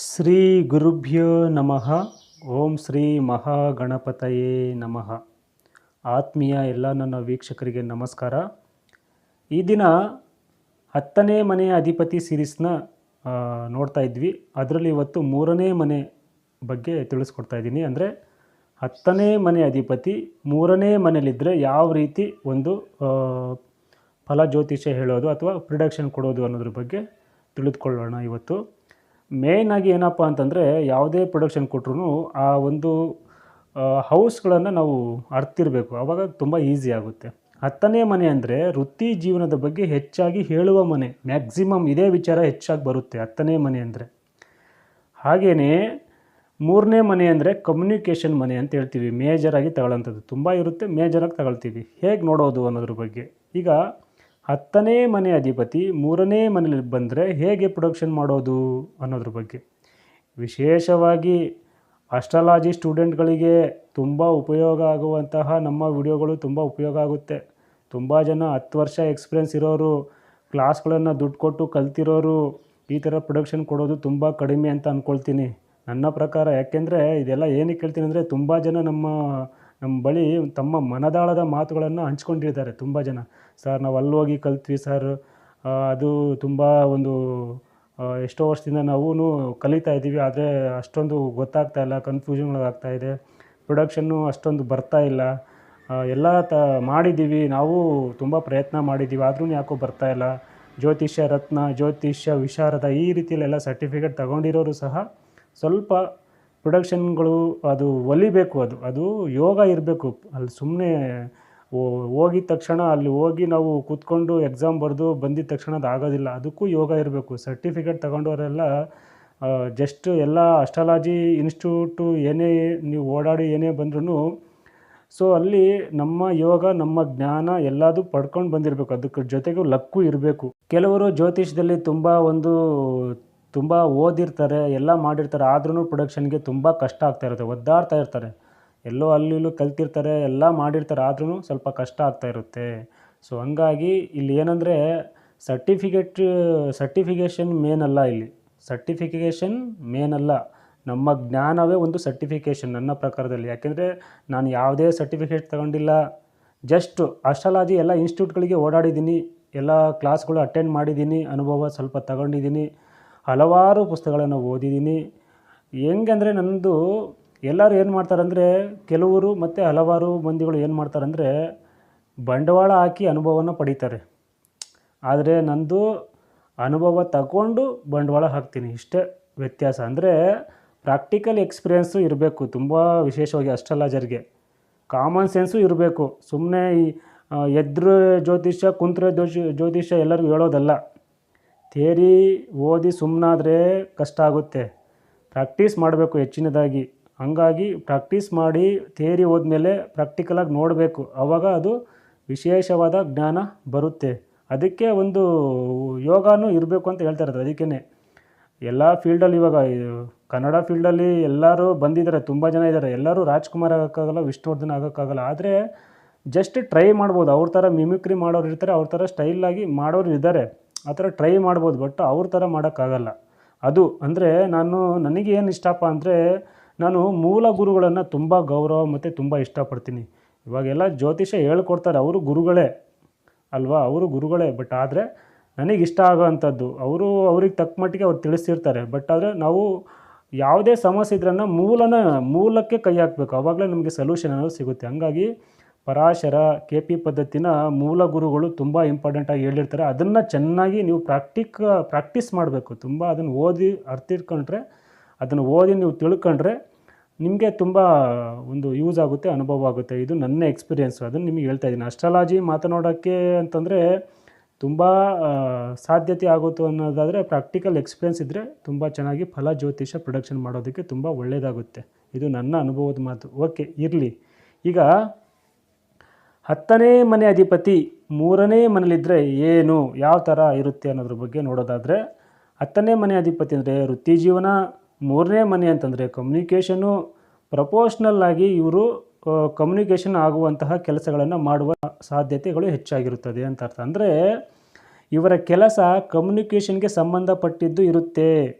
ಶ್ರೀ ಗುರುಭ್ಯೋ ನಮಃ. ಓಂ ಶ್ರೀ ಮಹಾಗಣಪತಯೇ ನಮಃ. ಆತ್ಮೀಯ ಎಲ್ಲ ನನ್ನ ವೀಕ್ಷಕರಿಗೆ ನಮಸ್ಕಾರ. ಈ ದಿನ 10ನೇ ಮನೆಯ ಅಧಿಪತಿ ಸೀರೀಸ್ನ ನೋಡ್ತಾ ಇದ್ವಿ. ಅದರಲ್ಲಿ ಇವತ್ತು 3ನೇ ಮನೆ ಬಗ್ಗೆ ತಿಳಿಸ್ಕೊಡ್ತಾ ಇದ್ದೀನಿ. ಅಂದರೆ 10ನೇ ಮನೆ ಅಧಿಪತಿ 3ನೇ ಮನೆಯಲ್ಲಿದ್ದರೆ ಯಾವ ರೀತಿ ಒಂದು ಫಲ ಜ್ಯೋತಿಷ್ಯ ಹೇಳೋದು ಅಥವಾ ಪ್ರಿಡಕ್ಷನ್ ಕೊಡೋದು ಅನ್ನೋದ್ರ ಬಗ್ಗೆ ತಿಳಿದುಕೊಳ್ಳೋಣ ಇವತ್ತು. ಮೇಯ್ನಾಗಿ ಏನಪ್ಪ ಅಂತಂದರೆ, ಯಾವುದೇ ಪ್ರೊಡಕ್ಷನ್ ಕೊಟ್ಟರು ಆ ಒಂದು ಹೌಸ್ಗಳನ್ನು ನಾವು ಅರ್ತಿರಬೇಕು. ಆವಾಗ ತುಂಬ ಈಸಿ ಆಗುತ್ತೆ. 10ನೇ ಮನೆ ಅಂದರೆ ವೃತ್ತಿ ಜೀವನದ ಬಗ್ಗೆ ಹೆಚ್ಚಾಗಿ ಹೇಳುವ ಮನೆ. ಮ್ಯಾಕ್ಸಿಮಮ್ ಇದೇ ವಿಚಾರ ಹೆಚ್ಚಾಗಿ ಬರುತ್ತೆ 10ನೇ ಮನೆ ಅಂದರೆ. ಹಾಗೆಯೇ 3ನೇ ಮನೆ ಅಂದರೆ ಕಮ್ಯುನಿಕೇಷನ್ ಮನೆ ಅಂತ ಹೇಳ್ತೀವಿ. ಮೇಜರಾಗಿ ತಗೊಳ್ಳೋಂಥದ್ದು ತುಂಬ ಇರುತ್ತೆ, ಮೇಜರಾಗಿ ತಗೊಳ್ತೀವಿ. ಹೇಗೆ ನೋಡೋದು ಅನ್ನೋದ್ರ ಬಗ್ಗೆ. ಈಗ 10ನೇ ಮನೆ ಅಧಿಪತಿ 3ನೇ ಮನೆಯಲ್ಲಿ ಬಂದರೆ ಹೇಗೆ ಪ್ರೊಡಕ್ಷನ್ ಮಾಡೋದು ಅನ್ನೋದ್ರ ಬಗ್ಗೆ. ವಿಶೇಷವಾಗಿ ಅಸ್ಟ್ರಾಲಜಿ ಸ್ಟೂಡೆಂಟ್ಗಳಿಗೆ ತುಂಬ ಉಪಯೋಗ ಆಗುವಂತಹ ನಮ್ಮ ವಿಡಿಯೋಗಳು ತುಂಬ ಉಪಯೋಗ ಆಗುತ್ತೆ. ತುಂಬ ಜನ 10 ವರ್ಷ ಎಕ್ಸ್ಪೀರಿಯೆನ್ಸ್ ಇರೋರು, ಕ್ಲಾಸ್ಗಳನ್ನು ದುಡ್ಡು ಕೊಟ್ಟು ಕಲ್ತಿರೋರು ಈ ಥರ ಪ್ರೊಡಕ್ಷನ್ ಕೊಡೋದು ತುಂಬ ಕಡಿಮೆ ಅಂತ ಅಂದ್ಕೊಳ್ತೀನಿ ನನ್ನ ಪ್ರಕಾರ. ಯಾಕೆಂದರೆ ಇದೆಲ್ಲ ಏನಕ್ಕೆ ಹೇಳ್ತೀನಿ ಅಂದರೆ, ತುಂಬ ಜನ ನಮ್ಮ ಬಳಿ ತಮ್ಮ ಮನದಾಳದ ಮಾತುಗಳನ್ನು ಹಂಚ್ಕೊಂಡಿರ್ತಾರೆ. ತುಂಬ ಜನ, ಸರ್ ನಾವು ಅಲ್ಲಿ ಹೋಗಿ ಕಲ್ತ್ವಿ ಸರ್, ಅದು ತುಂಬ ಒಂದು ಎಷ್ಟೋ ವರ್ಷದಿಂದ ನಾವು ಕಲಿತಾ ಇದ್ದೀವಿ, ಆದರೆ ಅಷ್ಟೊಂದು ಗೊತ್ತಾಗ್ತಾ ಇಲ್ಲ, ಕನ್ಫ್ಯೂಷನ್ಗಳಾಗ್ತಾ ಇದೆ, ಪ್ರೊಡಕ್ಷನ್ನು ಅಷ್ಟೊಂದು ಬರ್ತಾ ಇಲ್ಲ, ಎಲ್ಲ ಮಾಡಿದ್ದೀವಿ, ನಾವು ತುಂಬ ಪ್ರಯತ್ನ ಮಾಡಿದ್ದೀವಿ, ಆದ್ರೂ ಯಾಕೋ ಬರ್ತಾ ಇಲ್ಲ, ಜ್ಯೋತಿಷ್ಯ ರತ್ನ, ಜ್ಯೋತಿಷ್ಯ ವಿಶಾರದ ಈ ರೀತಿಯಲ್ಲೆಲ್ಲ ಸರ್ಟಿಫಿಕೇಟ್ ತಗೊಂಡಿರೋರು ಸಹ ಸ್ವಲ್ಪ ಪ್ರೊಡಕ್ಷನ್ಗಳು ಅದು ಒಲಿಬೇಕು. ಅದು ಯೋಗ ಇರಬೇಕು. ಅಲ್ಲಿ ಸುಮ್ಮನೆ ಹೋಗಿದ ತಕ್ಷಣ ಅಲ್ಲಿ ಹೋಗಿ ನಾವು ಕೂತ್ಕೊಂಡು ಎಕ್ಸಾಮ್ ಬರೆದು ಬಂದಿದ್ದ ತಕ್ಷಣ ಅದು ಆಗೋದಿಲ್ಲ. ಅದಕ್ಕೂ ಯೋಗ ಇರಬೇಕು. ಸರ್ಟಿಫಿಕೇಟ್ ತಗೊಂಡವರೆಲ್ಲ ಜಸ್ಟ್ ಎಲ್ಲ ಅಸ್ಟ್ರಾಲಜಿ ಇನ್ಸ್ಟಿಟ್ಯೂಟು ಏನೇ ನೀವು ಓಡಾಡಿ ಏನೇ ಬಂದ್ರೂ ಸೊ ಅಲ್ಲಿ ನಮ್ಮ ಯೋಗ ನಮ್ಮ ಜ್ಞಾನ ಎಲ್ಲದೂ ಪಡ್ಕೊಂಡು ಬಂದಿರಬೇಕು. ಅದಕ್ಕೆ ಜೊತೆಗೂ ಲಕ್ಕು ಇರಬೇಕು. ಕೆಲವರು ಜ್ಯೋತಿಷದಲ್ಲಿ ತುಂಬ ಓದಿರ್ತಾರೆ, ಎಲ್ಲ ಮಾಡಿರ್ತಾರೆ, ಆದ್ರೂ ಪ್ರೊಡಕ್ಷನ್ಗೆ ತುಂಬ ಕಷ್ಟ ಆಗ್ತಾ ಇರುತ್ತೆ, ಒದ್ದಾಡ್ತಾ ಇರ್ತಾರೆ. ಎಲ್ಲೋ ಅಲ್ಲಿ ಕಲ್ತಿರ್ತಾರೆ, ಎಲ್ಲ ಮಾಡಿರ್ತಾರೆ, ಆದ್ರೂ ಸ್ವಲ್ಪ ಕಷ್ಟ ಆಗ್ತಾ ಇರುತ್ತೆ. ಸೊ ಹಂಗಾಗಿ ಇಲ್ಲಿ ಏನಂದರೆ ಸರ್ಟಿಫಿಕೇಷನ್ ಮೇನ್ ಅಲ್ಲ. ಇಲ್ಲಿ ಸರ್ಟಿಫಿಕೇಷನ್ ಮೇನ್ ಅಲ್ಲ, ನಮ್ಮ ಜ್ಞಾನವೇ ಒಂದು ಸರ್ಟಿಫಿಕೇಷನ್ ನನ್ನ ಪ್ರಕಾರದಲ್ಲಿ. ಯಾಕೆಂದರೆ ನಾನು ಯಾವುದೇ ಸರ್ಟಿಫಿಕೇಟ್ ತಗೊಂಡಿಲ್ಲ, ಜಸ್ಟ್ ಅಸ್ಟ್ರಾಲಜಿ ಎಲ್ಲ ಇನ್ಸ್ಟಿಟ್ಯೂಟ್ಗಳಿಗೆ ಓಡಾಡಿದ್ದೀನಿ, ಎಲ್ಲ ಕ್ಲಾಸ್ಗಳು ಅಟೆಂಡ್ ಮಾಡಿದ್ದೀನಿ, ಅನುಭವ ಸ್ವಲ್ಪ ತಗೊಂಡಿದ್ದೀನಿ, ಹಲವಾರು ಪುಸ್ತಕಗಳನ್ನು ಓದಿದ್ದೀನಿ. ಹೆಂಗಂದರೆ ನನ್ನದು ಎಲ್ಲರೂ ಏನು ಮಾಡ್ತಾರಂದರೆ, ಕೆಲವರು ಮತ್ತು ಹಲವಾರು ಮಂದಿಗಳು ಏನು ಮಾಡ್ತಾರಂದರೆ ಬಂಡವಾಳ ಹಾಕಿ ಅನುಭವನ ಪಡೀತಾರೆ. ಆದರೆ ನಂದು ಅನುಭವ ತಗೊಂಡು ಬಂಡವಾಳ ಹಾಕ್ತೀನಿ, ಇಷ್ಟೇ ವ್ಯತ್ಯಾಸ. ಅಂದರೆ ಪ್ರಾಕ್ಟಿಕಲ್ ಎಕ್ಸ್ಪೀರಿಯೆನ್ಸು ಇರಬೇಕು ತುಂಬ ವಿಶೇಷವಾಗಿ ಅಸ್ಟ್ರಾಲಜರ್ಗೆ. ಕಾಮನ್ ಸೆನ್ಸು ಇರಬೇಕು. ಸುಮ್ಮನೆ ಎದ್ರು ಜ್ಯೋತಿಷ್ಯ ಕುಂತ್ರೆ ಜ್ಯೋತಿಷ್ಯ ಎಲ್ಲರಿಗೂ ಹೇಳೋದಲ್ಲ. ಥಿಯರಿ ಓದಿ ಸುಮ್ಮನಾದರೆ ಕಷ್ಟ ಆಗುತ್ತೆ. ಪ್ರಾಕ್ಟೀಸ್ ಮಾಡಬೇಕು ಹೆಚ್ಚಿನದಾಗಿ. ಹಂಗಾಗಿ ಪ್ರಾಕ್ಟೀಸ್ ಮಾಡಿ ಥಿಯರಿ ಹೋದ್ಮೇಲೆ ಪ್ರಾಕ್ಟಿಕಲಾಗಿ ನೋಡಬೇಕು. ಆವಾಗ ಅದು ವಿಶೇಷವಾದ ಜ್ಞಾನ ಬರುತ್ತೆ. ಅದಕ್ಕೆ ಒಂದು ಯೋಗನೂ ಇರಬೇಕು ಅಂತ ಹೇಳ್ತಾ ಇರೋದು. ಅದಕ್ಕೇ ಎಲ್ಲ ಫೀಲ್ಡಲ್ಲಿ ಇವಾಗ ಕನ್ನಡ ಫೀಲ್ಡಲ್ಲಿ ಎಲ್ಲರೂ ಬಂದಿದ್ದಾರೆ, ತುಂಬ ಜನ ಇದ್ದಾರೆ. ಎಲ್ಲರೂ ರಾಜ್ಕುಮಾರ್ ಆಗೋಕ್ಕಾಗಲ್ಲ, ವಿಷ್ಣುವರ್ಧನ್ ಆಗೋಕ್ಕಾಗಲ್ಲ. ಆದರೆ ಜಸ್ಟ್ ಟ್ರೈ ಮಾಡ್ಬೋದು. ಅವ್ರ ಥರ ಮಿಮಿಕ್ರಿ ಮಾಡೋರು ಇರ್ತಾರೆ, ಅವ್ರ ಥರ ಸ್ಟೈಲಾಗಿ ಮಾಡೋರು ಇದ್ದಾರೆ, ಆ ಥರ ಟ್ರೈ ಮಾಡ್ಬೋದು. ಬಟ್ ಅವ್ರ ಥರ ಮಾಡೋಕ್ಕಾಗಲ್ಲ. ಅದು ಅಂದರೆ ನನಗೆ ಏನು ಇಷ್ಟಪ್ಪ ಅಂದರೆ, ನಾನು ಮೂಲ ಗುರುಗಳನ್ನು ತುಂಬ ಗೌರವ ಮತ್ತು ತುಂಬ ಇಷ್ಟಪಡ್ತೀನಿ. ಇವಾಗೆಲ್ಲ ಜ್ಯೋತಿಷ್ಯ ಹೇಳ್ಕೊಡ್ತಾರೆ, ಅವರು ಗುರುಗಳೇ ಅಲ್ವಾ, ಅವರು ಗುರುಗಳೇ. ಬಟ್ ಆದರೆ ನನಗೆ ಇಷ್ಟ ಆಗೋವಂಥದ್ದು ಅವ್ರಿಗೆ ತಕ್ಕ ಮಟ್ಟಿಗೆ ಅವ್ರು ತಿಳಿಸಿರ್ತಾರೆ. ಬಟ್ ಆದರೆ ನಾವು ಯಾವುದೇ ಸಮಸ್ಯೆ ಇದ್ರನ್ನ ಮೂಲಕ್ಕೆ ಕೈ ಹಾಕಬೇಕು. ಆವಾಗಲೇ ನಮಗೆ ಸೊಲ್ಯೂಷನ್ ಅನ್ನೋದು ಸಿಗುತ್ತೆ. ಹಂಗಾಗಿ ಪರಾಶರ KP ಪದ್ಧತಿನ ಮೂಲ ಗುರುಗಳು ತುಂಬ ಇಂಪಾರ್ಟೆಂಟಾಗಿ ಹೇಳಿರ್ತಾರೆ. ಅದನ್ನು ಚೆನ್ನಾಗಿ ನೀವು ಪ್ರಾಕ್ಟೀಸ್ ಮಾಡಬೇಕು. ತುಂಬ ಅದನ್ನು ಓದಿ ಅರ್ತಿಟ್ಕೊಂಡ್ರೆ, ಅದನ್ನು ಓದಿ ನೀವು ತಿಳ್ಕೊಂಡ್ರೆ ನಿಮಗೆ ತುಂಬ ಒಂದು ಯೂಸ್ ಆಗುತ್ತೆ, ಅನುಭವ ಆಗುತ್ತೆ. ಇದು ನನ್ನ ಎಕ್ಸ್ಪೀರಿಯೆನ್ಸು, ಅದನ್ನು ನಿಮಗೆ ಹೇಳ್ತಾ ಇದ್ದೀನಿ. ಅಸ್ಟ್ರಾಲಜಿ ಮಾತನಾಡೋಕ್ಕೆ ಅಂತಂದರೆ ತುಂಬ ಸಾಧ್ಯತೆ ಆಗುತ್ತೆ ಅನ್ನೋದಾದರೆ ಪ್ರಾಕ್ಟಿಕಲ್ ಎಕ್ಸ್ಪೀರಿಯೆನ್ಸ್ ಇದ್ದರೆ ತುಂಬ ಚೆನ್ನಾಗಿ ಫಲ ಜ್ಯೋತಿಷ ಪ್ರೊಡಕ್ಷನ್ ಮಾಡೋದಕ್ಕೆ ತುಂಬ ಒಳ್ಳೆಯದಾಗುತ್ತೆ. ಇದು ನನ್ನ ಅನುಭವದ ಮಾತು. ಓಕೆ, ಇರಲಿ. ಈಗ 10ನೇ ಮನೆ ಅಧಿಪತಿ 3ನೇ ಮನೆಯಲ್ಲಿದ್ದರೆ ಏನು, ಯಾವ ಥರ ಇರುತ್ತೆ ಅನ್ನೋದ್ರ ಬಗ್ಗೆ ನೋಡೋದಾದರೆ, 10ನೇ ಮನೆ ಅಧಿಪತಿ ಅಂದರೆ ವೃತ್ತಿ ಜೀವನ, 3ನೇ ಮನೆ ಅಂತಂದರೆ ಕಮ್ಯುನಿಕೇಷನು. ಪ್ರಪೋರ್ಷ್ನಲ್ ಆಗಿ ಇವರು ಕಮ್ಯುನಿಕೇಷನ್ ಆಗುವಂತಹ ಕೆಲಸಗಳನ್ನು ಮಾಡುವ ಸಾಧ್ಯತೆಗಳು ಹೆಚ್ಚಾಗಿರುತ್ತದೆ ಅಂತ ಅರ್ಥ. ಅಂದರೆ ಇವರ ಕೆಲಸ ಕಮ್ಯುನಿಕೇಷನ್ಗೆ ಸಂಬಂಧಪಟ್ಟಿದ್ದು ಇರುತ್ತೆ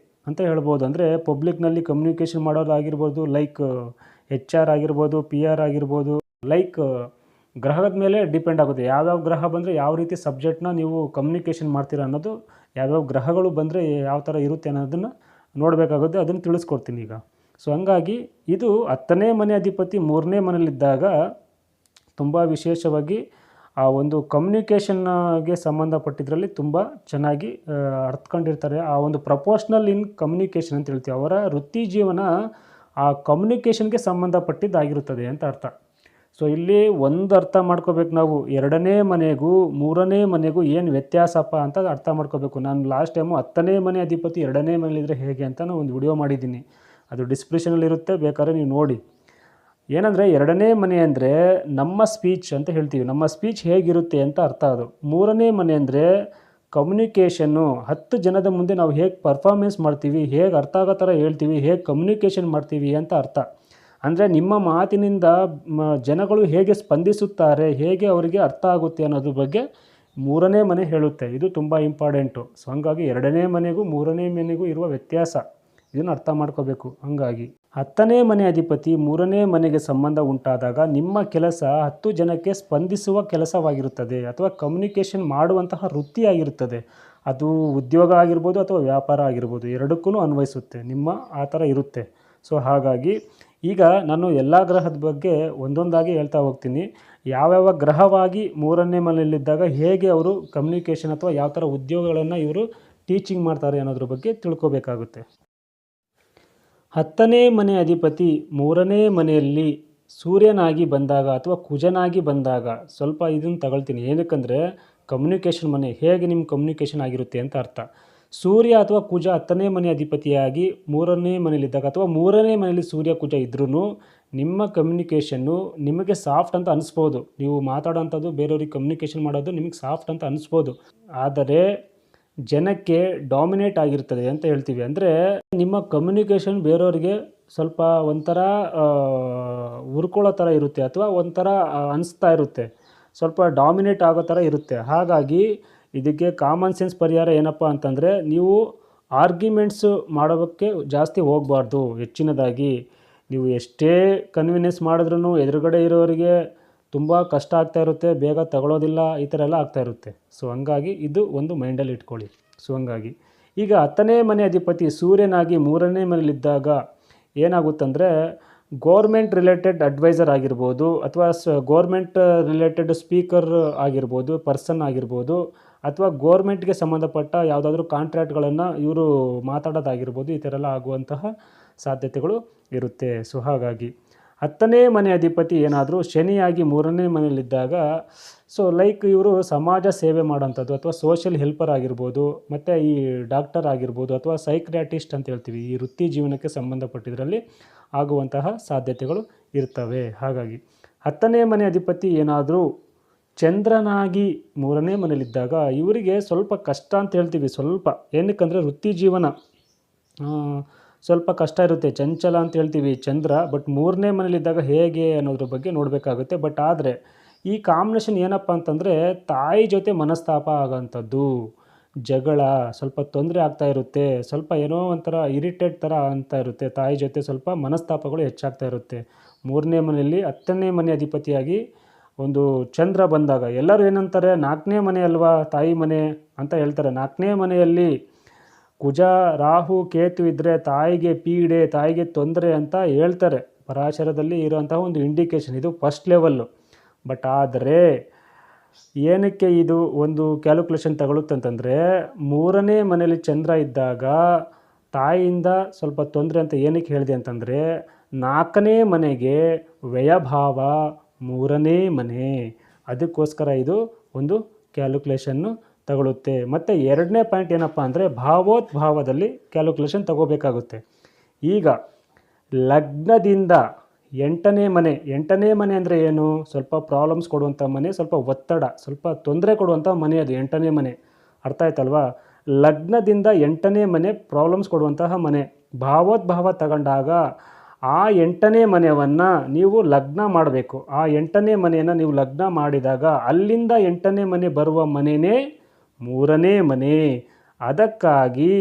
ಅಂತ ಹೇಳ್ಬೋದು. ಅಂದರೆ ಪಬ್ಲಿಕ್ನಲ್ಲಿ ಕಮ್ಯುನಿಕೇಷನ್ ಮಾಡೋದಾಗಿರ್ಬೋದು, ಲೈಕ್ HR ಆಗಿರ್ಬೋದು, PR ಆಗಿರ್ಬೋದು, ಲೈಕ್ ಗ್ರಹದ ಮೇಲೆ ಡಿಪೆಂಡ್ ಆಗುತ್ತೆ. ಯಾವ್ಯಾವ ಗ್ರಹ ಬಂದರೆ ಯಾವ ರೀತಿ ಸಬ್ಜೆಕ್ಟ್ನ ನೀವು ಕಮ್ಯುನಿಕೇಷನ್ ಮಾಡ್ತೀರಾ ಅನ್ನೋದು, ಯಾವ್ಯಾವ ಗ್ರಹಗಳು ಬಂದರೆ ಯಾವ ಥರ ಇರುತ್ತೆ ಅನ್ನೋದನ್ನು ನೋಡಬೇಕಾಗುತ್ತೆ. ಅದನ್ನು ತಿಳಿಸ್ಕೊಡ್ತೀನಿ ಈಗ. ಸೊ ಹಂಗಾಗಿ ಇದು 10ನೇ ಮನೆ ಅಧಿಪತಿ 3ನೇ ಮನೇಲಿದ್ದಾಗ ತುಂಬ ವಿಶೇಷವಾಗಿ ಆ ಒಂದು ಕಮ್ಯುನಿಕೇಷನ್ಗೆ ಸಂಬಂಧಪಟ್ಟಿದ್ರಲ್ಲಿ ತುಂಬ ಚೆನ್ನಾಗಿ ಅರ್ಥಕೊಂಡಿರ್ತಾರೆ. ಆ ಒಂದು ಪ್ರೊಫೆಷ್ನಲ್ ಇನ್ ಕಮ್ಯುನಿಕೇಷನ್ ಅಂತ ಹೇಳ್ತೀವಿ. ಅವರ ವೃತ್ತಿ ಜೀವನ ಆ ಕಮ್ಯುನಿಕೇಷನ್ಗೆ ಸಂಬಂಧಪಟ್ಟಿದ್ದಾಗಿರುತ್ತದೆ ಅಂತ ಅರ್ಥ. ಸೊ ಇಲ್ಲಿ ಒಂದು ಅರ್ಥ ಮಾಡ್ಕೋಬೇಕು ನಾವು, 2ನೇ ಮನೆಗೂ 3ನೇ ಮನೆಗೂ ಏನು ವ್ಯತ್ಯಾಸಪ್ಪ ಅಂತ ಅರ್ಥ ಮಾಡ್ಕೋಬೇಕು. ನಾನು ಲಾಸ್ಟ್ ಟೈಮು 10ನೇ ಮನೆ ಅಧಿಪತಿ 2ನೇ ಮನೆಯಲ್ಲಿದ್ದರೆ ಹೇಗೆ ಅಂತ ನಾನು ಒಂದು ವಿಡಿಯೋ ಮಾಡಿದ್ದೀನಿ, ಅದು ಡಿಸ್ಕ್ರಿಪ್ಷನಲ್ಲಿರುತ್ತೆ, ಬೇಕಾದ್ರೆ ನೀವು ನೋಡಿ. ಏನಂದರೆ 2ನೇ ಮನೆ ಅಂದರೆ ನಮ್ಮ ಸ್ಪೀಚ್ ಅಂತ ಹೇಳ್ತೀವಿ, ನಮ್ಮ ಸ್ಪೀಚ್ ಹೇಗಿರುತ್ತೆ ಅಂತ ಅರ್ಥ. ಅದು 3ನೇ ಮನೆ ಅಂದರೆ ಕಮ್ಯುನಿಕೇಷನ್ನು, 10 ಜನದ ಮುಂದೆ ನಾವು ಹೇಗೆ ಪರ್ಫಾರ್ಮೆನ್ಸ್ ಮಾಡ್ತೀವಿ, ಹೇಗೆ ಅರ್ಥ ಆಗೋ ಥರ ಹೇಳ್ತೀವಿ, ಹೇಗೆ ಕಮ್ಯುನಿಕೇಷನ್ ಮಾಡ್ತೀವಿ ಅಂತ ಅರ್ಥ. ಅಂದರೆ ನಿಮ್ಮ ಮಾತಿನಿಂದ ಜನಗಳು ಹೇಗೆ ಸ್ಪಂದಿಸುತ್ತಾರೆ, ಹೇಗೆ ಅವರಿಗೆ ಅರ್ಥ ಆಗುತ್ತೆ ಅನ್ನೋದ್ರ ಬಗ್ಗೆ 3ನೇ ಮನೆ ಹೇಳುತ್ತೆ. ಇದು ತುಂಬ ಇಂಪಾರ್ಟೆಂಟು. ಸೊ ಹಂಗಾಗಿ 2ನೇ ಮನೆಗೂ 3ನೇ ಮನೆಗೂ ಇರುವ ವ್ಯತ್ಯಾಸ, ಇದನ್ನು ಅರ್ಥ ಮಾಡ್ಕೋಬೇಕು. ಹಂಗಾಗಿ 10ನೇ ಮನೆ ಅಧಿಪತಿ 3ನೇ ಮನೆಗೆ ಸಂಬಂಧ ಉಂಟಾದಾಗ ನಿಮ್ಮ ಕೆಲಸ 10 ಜನಕ್ಕೆ ಸ್ಪಂದಿಸುವ ಕೆಲಸವಾಗಿರುತ್ತದೆ, ಅಥವಾ ಕಮ್ಯುನಿಕೇಷನ್ ಮಾಡುವಂತಹ ವೃತ್ತಿಯಾಗಿರುತ್ತದೆ. ಅದು ಉದ್ಯೋಗ ಆಗಿರ್ಬೋದು ಅಥವಾ ವ್ಯಾಪಾರ ಆಗಿರ್ಬೋದು, ಎರಡಕ್ಕೂ ಅನ್ವಯಿಸುತ್ತೆ. ನಿಮ್ಮ ಆ ಥರ ಇರುತ್ತೆ. ಸೊ ಹಾಗಾಗಿ ಈಗ ನಾನು ಎಲ್ಲ ಗ್ರಹದ ಬಗ್ಗೆ ಒಂದೊಂದಾಗಿ ಹೇಳ್ತಾ ಹೋಗ್ತೀನಿ. ಯಾವ್ಯಾವ ಗ್ರಹವಾಗಿ 3ನೇ ಮನೆಯಲ್ಲಿದ್ದಾಗ ಹೇಗೆ ಅವರು ಕಮ್ಯುನಿಕೇಷನ್ ಅಥವಾ ಯಾವ ಥರ ಉದ್ಯೋಗಗಳನ್ನು ಇವರು ಟೀಚಿಂಗ್ ಮಾಡ್ತಾರೆ ಅನ್ನೋದ್ರ ಬಗ್ಗೆ ತಿಳ್ಕೊಬೇಕಾಗುತ್ತೆ. 10ನೇ ಮನೆ ಅಧಿಪತಿ 3ನೇ ಮನೆಯಲ್ಲಿ ಸೂರ್ಯನಾಗಿ ಬಂದಾಗ ಅಥವಾ ಕುಜನಾಗಿ ಬಂದಾಗ, ಸ್ವಲ್ಪ ಇದನ್ನು ತಗೊಳ್ತೀನಿ, ಏನಕ್ಕಂದರೆ ಕಮ್ಯುನಿಕೇಷನ್ ಮನೆ ಹೇಗೆ ನಿಮ್ಮ ಕಮ್ಯುನಿಕೇಷನ್ ಆಗಿರುತ್ತೆ ಅಂತ ಅರ್ಥ. ಸೂರ್ಯ ಅಥವಾ ಕುಜ 10ನೇ ಮನೆ ಅಧಿಪತಿಯಾಗಿ 3ನೇ ಮನೆಯಲ್ಲಿದ್ದಾಗ, ಅಥವಾ 3ನೇ ಮನೆಯಲ್ಲಿ ಸೂರ್ಯ ಕುಜ ಇದ್ರೂ ನಿಮ್ಮ ಕಮ್ಯುನಿಕೇಷನ್ನು ನಿಮಗೆ ಸಾಫ್ಟ್ ಅಂತ ಅನಿಸ್ಬೋದು. ನೀವು ಮಾತಾಡೋಂಥದ್ದು, ಬೇರೆಯವ್ರಿಗೆ ಕಮ್ಯುನಿಕೇಷನ್ ಮಾಡೋದು ನಿಮಗೆ ಸಾಫ್ಟ್ ಅಂತ ಅನಿಸ್ಬೋದು, ಆದರೆ ಜನಕ್ಕೆ ಡಾಮಿನೇಟ್ ಆಗಿರ್ತದೆ ಅಂತ ಹೇಳ್ತೀವಿ. ಅಂದರೆ ನಿಮ್ಮ ಕಮ್ಯುನಿಕೇಷನ್ ಬೇರೆಯವ್ರಿಗೆ ಸ್ವಲ್ಪ ಒಂಥರ ಉರ್ಕೊಳ್ಳೋ ಥರ ಇರುತ್ತೆ, ಅಥವಾ ಒಂಥರ ಅನಿಸ್ತಾ ಇರುತ್ತೆ, ಸ್ವಲ್ಪ ಡಾಮಿನೇಟ್ ಆಗೋ ಥರ ಇರುತ್ತೆ. ಹಾಗಾಗಿ ಇದಕ್ಕೆ ಕಾಮನ್ ಸೆನ್ಸ್ ಪರಿಹಾರ ಏನಪ್ಪ ಅಂತಂದರೆ, ನೀವು ಆರ್ಗ್ಯುಮೆಂಟ್ಸು ಮಾಡೋಕ್ಕೆ ಜಾಸ್ತಿ ಹೋಗಬಾರ್ದು. ಹೆಚ್ಚಿನದಾಗಿ ನೀವು ಎಷ್ಟೇ ಕನ್ವಿನೆನ್ಸ್ ಮಾಡಿದ್ರೂ ಎದುರುಗಡೆ ಇರೋರಿಗೆ ತುಂಬ ಕಷ್ಟ ಆಗ್ತಾ ಇರುತ್ತೆ, ಬೇಗ ತಗೊಳ್ಳೋದಿಲ್ಲ, ಈ ಥರ ಎಲ್ಲ ಆಗ್ತಾ ಇರುತ್ತೆ. ಸೊ ಹಂಗಾಗಿ ಇದು ಒಂದು ಮೈಂಡಲ್ಲಿ ಇಟ್ಕೊಳ್ಳಿ. ಸೊ ಹಂಗಾಗಿ ಈಗ 10ನೇ ಮನೆ ಅಧಿಪತಿ ಸೂರ್ಯನಾಗಿ 3ನೇ ಮನೆಯಲ್ಲಿದ್ದಾಗ ಏನಾಗುತ್ತಂದರೆ, ಗೋರ್ಮೆಂಟ್ ರಿಲೇಟೆಡ್ ಅಡ್ವೈಸರ್ ಆಗಿರ್ಬೋದು, ಅಥವಾ ಗೋರ್ಮೆಂಟ್ ರಿಲೇಟೆಡ್ ಸ್ಪೀಕರ್ ಆಗಿರ್ಬೋದು, ಪರ್ಸನ್ ಆಗಿರ್ಬೋದು, ಅಥವಾ ಗೋರ್ಮೆಂಟ್ಗೆ ಸಂಬಂಧಪಟ್ಟ ಯಾವುದಾದ್ರೂ ಕಾಂಟ್ರಾಕ್ಟ್ಗಳನ್ನು ಇವರು ಮಾತಾಡೋದಾಗಿರ್ಬೋದು, ಈ ಥರ ಎಲ್ಲ ಆಗುವಂತಹ ಸಾಧ್ಯತೆಗಳು ಇರುತ್ತೆ. ಸೊ ಹಾಗಾಗಿ 10ನೇ ಮನೆ ಅಧಿಪತಿ ಏನಾದರೂ ಶನಿಯಾಗಿ 3ನೇ ಮನೆಯಲ್ಲಿದ್ದಾಗ, ಸೊ ಲೈಕ್ ಇವರು ಸಮಾಜ ಸೇವೆ ಮಾಡೋಂಥದ್ದು, ಅಥವಾ ಸೋಷಿಯಲ್ ಹೆಲ್ಪರ್ ಆಗಿರ್ಬೋದು, ಮತ್ತು ಈ ಡಾಕ್ಟರ್ ಆಗಿರ್ಬೋದು, ಅಥವಾ ಸೈಕ್ರಿಯಾಟಿಸ್ಟ್ ಅಂತ ಹೇಳ್ತೀವಿ, ಈ ವೃತ್ತಿ ಜೀವನಕ್ಕೆ ಸಂಬಂಧಪಟ್ಟಿದ್ದರಲ್ಲಿ ಆಗುವಂತಹ ಸಾಧ್ಯತೆಗಳು ಇರ್ತವೆ. ಹಾಗಾಗಿ 10ನೇ ಮನೆ ಅಧಿಪತಿ ಏನಾದರೂ ಚಂದ್ರನಾಗಿ 3ನೇ ಮನೆಯಲ್ಲಿದ್ದಾಗ ಇವರಿಗೆ ಸ್ವಲ್ಪ ಕಷ್ಟ ಅಂತ ಹೇಳ್ತೀವಿ. ಸ್ವಲ್ಪ ಏನಕ್ಕಂದರೆ ವೃತ್ತಿ ಜೀವನ ಸ್ವಲ್ಪ ಕಷ್ಟ ಇರುತ್ತೆ, ಚಂಚಲ ಅಂತ ಹೇಳ್ತೀವಿ ಚಂದ್ರ. ಬಟ್ 3ನೇ ಮನೆಯಲ್ಲಿದ್ದಾಗ ಹೇಗೆ ಅನ್ನೋದ್ರ ಬಗ್ಗೆ ನೋಡಬೇಕಾಗುತ್ತೆ. ಬಟ್ ಆದರೆ ಈ ಕಾಂಬಿನೇಷನ್ ಏನಪ್ಪ ಅಂತಂದರೆ, ತಾಯಿ ಜೊತೆ ಮನಸ್ತಾಪ ಆಗೋಂಥದ್ದು, ಜಗಳ, ಸ್ವಲ್ಪ ತೊಂದರೆ ಆಗ್ತಾ ಇರುತ್ತೆ, ಸ್ವಲ್ಪ ಏನೋ ಒಂಥರ ಇರಿಟೇಟ್ ಥರ ಅಂತ ಇರುತ್ತೆ, ತಾಯಿ ಜೊತೆ ಸ್ವಲ್ಪ ಮನಸ್ತಾಪಗಳು ಹೆಚ್ಚಾಗ್ತಾ ಇರುತ್ತೆ. 3ನೇ ಮನೆಯಲ್ಲಿ 10ನೇ ಮನೆ ಅಧಿಪತಿಯಾಗಿ ಒಂದು ಚಂದ್ರ ಬಂದಾಗ ಎಲ್ಲರೂ ಏನಂತಾರೆ, 4ನೇ ಮನೆ ಅಲ್ವಾ ತಾಯಿ ಮನೆ ಅಂತ ಹೇಳ್ತಾರೆ. 4ನೇ ಮನೆಯಲ್ಲಿ ಕುಜ, ರಾಹು, ಕೇತು ಇದ್ದರೆ ತಾಯಿಗೆ ಪೀಡೆ, ತಾಯಿಗೆ ತೊಂದರೆ ಅಂತ ಹೇಳ್ತಾರೆ. ಪರಾಶರದಲ್ಲಿ ಇರುವಂತಹ ಒಂದು ಇಂಡಿಕೇಶನ್, ಇದು ಫಸ್ಟ್ ಲೆವೆಲ್ಲು. ಬಟ್ ಆದರೆ ಏನಕ್ಕೆ ಇದು ಒಂದು ಕ್ಯಾಲ್ಕುಲೇಷನ್ ತಗೊಳುತ್ತಂತಂದರೆ, 3ನೇ ಮನೆಯಲ್ಲಿ ಚಂದ್ರ ಇದ್ದಾಗ ತಾಯಿಯಿಂದ ಸ್ವಲ್ಪ ತೊಂದರೆ ಅಂತ ಏನಕ್ಕೆ ಹೇಳಿದೆ ಅಂತಂದರೆ, 4ನೇ ಮನೆಗೆ ವ್ಯಯಭಾವ 3ನೇ ಮನೆ, ಅದಕ್ಕೋಸ್ಕರ ಇದು ಒಂದು ಕ್ಯಾಲ್ಕುಲೇಷನ್ನು ತಗೊಳುತ್ತೆ. ಮತ್ತು 2ನೇ ಪಾಯಿಂಟ್ ಏನಪ್ಪ ಅಂದರೆ, ಭಾವೋದ್ಭಾವದಲ್ಲಿ ಕ್ಯಾಲ್ಕುಲೇಷನ್ ತಗೋಬೇಕಾಗುತ್ತೆ. ಈಗ ಲಗ್ನದಿಂದ 8ನೇ ಮನೆ, 8ನೇ ಮನೆ ಅಂದರೆ ಏನು, ಸ್ವಲ್ಪ ಪ್ರಾಬ್ಲಮ್ಸ್ ಕೊಡುವಂಥ ಮನೆ, ಸ್ವಲ್ಪ ಒತ್ತಡ, ಸ್ವಲ್ಪ ತೊಂದರೆ ಕೊಡುವಂಥ ಮನೆ, ಅದು 8ನೇ ಮನೆ. ಅರ್ಥ ಆಯ್ತಲ್ವಾ? ಲಗ್ನದಿಂದ 8ನೇ ಮನೆ ಪ್ರಾಬ್ಲಮ್ಸ್ ಕೊಡುವಂತಹ ಮನೆ. ಭಾವೋದ್ಭಾವ ತಗೊಂಡಾಗ ಆ 8ನೇ ಮನೆಯನ್ನು ನೀವು ಲಗ್ನ ಮಾಡಬೇಕು. ಆ 8ನೇ ಮನೆಯನ್ನು ನೀವು ಲಗ್ನ ಮಾಡಿದಾಗ ಅಲ್ಲಿಂದ 8ನೇ ಮನೆ ಬರುವ ಮನೆಯೇ 3ನೇ ಮನೆ. ಅದಕ್ಕಾಗಿ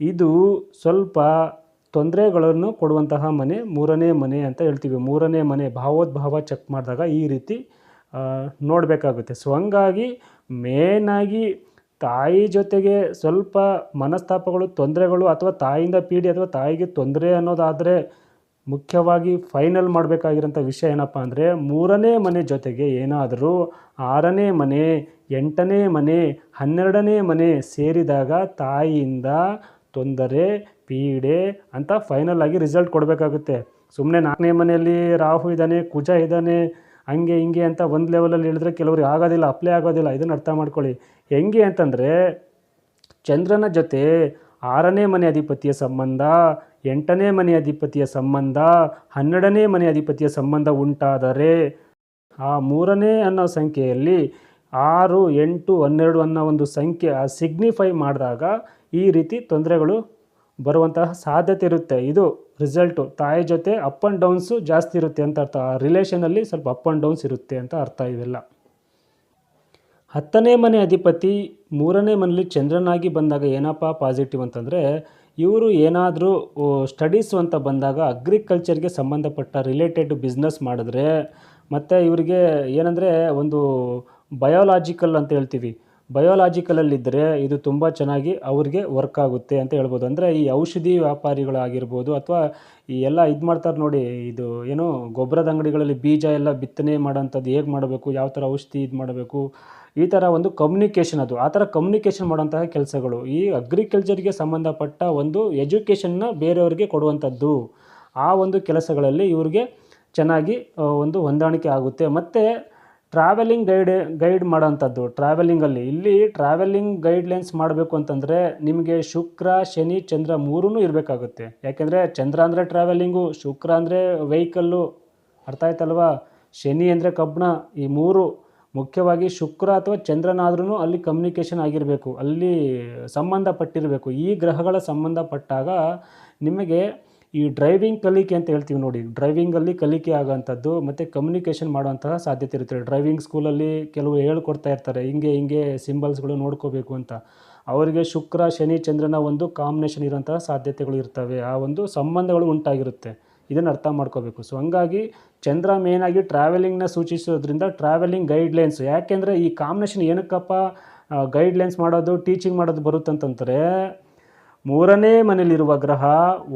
ಇದು ಸ್ವಲ್ಪ ತೊಂದರೆಗಳನ್ನು ಕೊಡುವಂತಹ ಮನೆ, ಮೂರನೇ ಮನೆ ಅಂತ ಹೇಳ್ತೀವಿ. ಮೂರನೇ ಮನೆ ಭಾವೋದ್ಭಾವ ಚೆಕ್ ಮಾಡಿದಾಗ ಈ ರೀತಿ ನೋಡಬೇಕಾಗುತ್ತೆ. ಸೊ ಹಂಗಾಗಿ ಮೇನಾಗಿ ತಾಯಿ ಜೊತೆಗೆ ಸ್ವಲ್ಪ ಮನಸ್ತಾಪಗಳು, ತೊಂದರೆಗಳು ಅಥವಾ ತಾಯಿಯಿಂದ ಪೀಡೆ ಅಥವಾ ತಾಯಿಗೆ ತೊಂದರೆ ಅನ್ನೋದಾದರೆ ಮುಖ್ಯವಾಗಿ ಫೈನಲ್ ಮಾಡಬೇಕಾಗಿರೋಂಥ ವಿಷಯ ಏನಪ್ಪ ಅಂದರೆ, ಮೂರನೇ ಮನೆ ಜೊತೆಗೆ ಏನಾದರೂ 6ನೇ ಮನೆ, 8ನೇ ಮನೆ, 12ನೇ ಮನೆ ಸೇರಿದಾಗ ತಾಯಿಯಿಂದ ತೊಂದರೆ, ಪೀಡೆ ಅಂತ ಫೈನಲ್ ಆಗಿ ರಿಸಲ್ಟ್ ಕೊಡಬೇಕಾಗುತ್ತೆ. ಸುಮ್ಮನೆ 4ನೇ ಮನೆಯಲ್ಲಿ ರಾಹು ಇದ್ದಾನೆ, ಕುಜ ಇದ್ದಾನೆ, ಹಂಗೆ ಹಿಂಗೆ ಅಂತ ಒಂದು ಲೆವೆಲಲ್ಲಿ ಹೇಳಿದ್ರೆ ಕೆಲವ್ರಿಗೆ ಆಗೋದಿಲ್ಲ, ಅಪ್ಲೈ ಆಗೋದಿಲ್ಲ. ಇದನ್ನು ಅರ್ಥ ಮಾಡ್ಕೊಳ್ಳಿ. ಹೆಂಗೆ ಅಂತಂದರೆ, ಚಂದ್ರನ ಜೊತೆ 6ನೇ ಮನೆ ಅಧಿಪತಿಯ ಸಂಬಂಧ, 8ನೇ ಮನೆ ಅಧಿಪತಿಯ ಸಂಬಂಧ, 12ನೇ ಮನೆ ಅಧಿಪತಿಯ ಸಂಬಂಧ ಉಂಟಾದರೆ ಆ 3ನೇ ಅನ್ನೋ ಸಂಖ್ಯೆಯಲ್ಲಿ 6, 8, 12 ಅನ್ನೋ ಒಂದು ಸಂಖ್ಯೆ ಸಿಗ್ನಿಫೈ ಮಾಡಿದಾಗ ಈ ರೀತಿ ತೊಂದರೆಗಳು ಬರುವಂತಹ ಸಾಧ್ಯತೆ ಇರುತ್ತೆ. ಇದು ರಿಸಲ್ಟು. ತಾಯಿ ಜೊತೆ ಅಪ್ ಆ್ಯಂಡ್ ಡೌನ್ಸು ಜಾಸ್ತಿ ಇರುತ್ತೆ ಅಂತ ಅರ್ಥ. ರಿಲೇಷನಲ್ಲಿ ಸ್ವಲ್ಪ ಅಪ್ ಆ್ಯಂಡ್ ಡೌನ್ಸ್ ಇರುತ್ತೆ ಅಂತ ಅರ್ಥ. ಇವೆಲ್ಲ 10ನೇ ಮನೆ ಅಧಿಪತಿ 3ನೇ ಮನೇಲಿ ಚಂದ್ರನಾಗಿ ಬಂದಾಗ ಏನಪ್ಪ ಪಾಸಿಟಿವ್ ಅಂತಂದರೆ, ಇವರು ಏನಾದರೂ ಸ್ಟಡೀಸು ಅಂತ ಬಂದಾಗ ಅಗ್ರಿಕಲ್ಚರ್ಗೆ ಸಂಬಂಧಪಟ್ಟ ರಿಲೇಟೆಡ್ ಬಿಸ್ನೆಸ್ ಮಾಡಿದ್ರೆ, ಮತ್ತು ಇವರಿಗೆ ಏನಂದರೆ ಒಂದು ಬಯೋಲಾಜಿಕಲ್ ಅಂತ ಹೇಳ್ತೀವಿ, ಬಯೋಲಾಜಿಕಲಲ್ಲಿದ್ದರೆ ಇದು ತುಂಬ ಚೆನ್ನಾಗಿ ಅವ್ರಿಗೆ ವರ್ಕ್ ಆಗುತ್ತೆ ಅಂತ ಹೇಳ್ಬೋದು. ಅಂದರೆ ಈ ಔಷಧಿ ವ್ಯಾಪಾರಿಗಳಾಗಿರ್ಬೋದು, ಅಥವಾ ಈ ಎಲ್ಲ ಇದು ಮಾಡ್ತಾರೆ ನೋಡಿ, ಇದು ಏನು ಗೊಬ್ಬರದ ಅಂಗಡಿಗಳಲ್ಲಿ ಬೀಜ ಎಲ್ಲ ಬಿತ್ತನೆ ಮಾಡೋಂಥದ್ದು ಹೇಗೆ ಮಾಡಬೇಕು, ಯಾವ ಥರ ಔಷಧಿ ಇದು ಮಾಡಬೇಕು, ಈ ಥರ ಒಂದು ಕಮ್ಯುನಿಕೇಷನ್, ಅದು ಆ ಥರ ಕಮ್ಯುನಿಕೇಷನ್ ಮಾಡೋಂತಹ ಕೆಲಸಗಳು ಈ ಅಗ್ರಿಕಲ್ಚರ್ಗೆ ಸಂಬಂಧಪಟ್ಟ ಒಂದು ಎಜುಕೇಷನ್ನ ಬೇರೆಯವ್ರಿಗೆ ಕೊಡುವಂಥದ್ದು. ಆ ಒಂದು ಕೆಲಸಗಳಲ್ಲಿ ಇವ್ರಿಗೆ ಚೆನ್ನಾಗಿ ಒಂದು ಹೊಂದಾಣಿಕೆ ಆಗುತ್ತೆ. ಮತ್ತು ಟ್ರಾವೆಲಿಂಗ್ ಗೈಡ್ ಮಾಡೋಂಥದ್ದು, ಟ್ರಾವೆಲಿಂಗಲ್ಲಿ ಇಲ್ಲಿ ಟ್ರಾವೆಲಿಂಗ್ ಗೈಡ್ಲೈನ್ಸ್ ಮಾಡಬೇಕು ಅಂತಂದರೆ ನಿಮಗೆ ಶುಕ್ರ, ಶನಿ, ಚಂದ್ರ ಮೂರೂ ಇರಬೇಕಾಗುತ್ತೆ. ಯಾಕೆಂದರೆ ಚಂದ್ರ ಅಂದರೆ ಟ್ರಾವೆಲಿಂಗು, ಶುಕ್ರ ಅಂದರೆ ವೆಹಿಕಲ್ಲು, ಅರ್ಥ ಆಯ್ತಲ್ವಾ, ಶನಿ ಅಂದರೆ ಕಬ್ಬಣ. ಈ ಮೂರು ಮುಖ್ಯವಾಗಿ ಶುಕ್ರ ಅಥವಾ ಚಂದ್ರನಾದ್ರೂ ಅಲ್ಲಿ ಕಮ್ಯುನಿಕೇಷನ್ ಆಗಿರಬೇಕು, ಅಲ್ಲಿ ಸಂಬಂಧಪಟ್ಟಿರಬೇಕು. ಈ ಗ್ರಹಗಳ ಸಂಬಂಧಪಟ್ಟಾಗ ನಿಮಗೆ ಈ ಡ್ರೈವಿಂಗ್ ಕಲಿಕೆ ಅಂತ ಹೇಳ್ತೀವಿ ನೋಡಿ, ಡ್ರೈವಿಂಗಲ್ಲಿ ಕಲಿಕೆ ಆಗೋಂಥದ್ದು ಮತ್ತು ಕಮ್ಯುನಿಕೇಷನ್ ಮಾಡುವಂತಹ ಸಾಧ್ಯತೆ ಇರುತ್ತೆ. ಡ್ರೈವಿಂಗ್ ಸ್ಕೂಲಲ್ಲಿ ಕೆಲವು ಹೇಳ್ಕೊಡ್ತಾ ಇರ್ತಾರೆ, ಹಿಂಗೆ ಸಿಂಬಲ್ಸ್ಗಳು ನೋಡ್ಕೋಬೇಕು ಅಂತ. ಅವರಿಗೆ ಶುಕ್ರ, ಶನಿ, ಚಂದ್ರನ ಒಂದು ಕಾಂಬಿನೇಷನ್ ಇರೋಂತಹ ಸಾಧ್ಯತೆಗಳು ಇರ್ತವೆ, ಆ ಒಂದು ಸಂಬಂಧಗಳು ಉಂಟಾಗಿರುತ್ತೆ. ಇದನ್ನು ಅರ್ಥ ಮಾಡ್ಕೋಬೇಕು. ಸೊ ಹಂಗಾಗಿ ಚಂದ್ರ ಮೇನಾಗಿ ಟ್ರಾವೆಲಿಂಗ್ನ ಸೂಚಿಸೋದ್ರಿಂದ ಟ್ರಾವೆಲಿಂಗ್ ಗೈಡ್ಲೈನ್ಸ್, ಯಾಕೆಂದರೆ ಈ ಕಾಂಬಿನೇಷನ್ ಏನಕ್ಕಪ್ಪ ಗೈಡ್ಲೈನ್ಸ್ ಮಾಡೋದು, ಟೀಚಿಂಗ್ ಮಾಡೋದು ಬರುತ್ತಂತಂದರೆ, 3ನೇ ಮನೇಲಿರುವ ಗ್ರಹ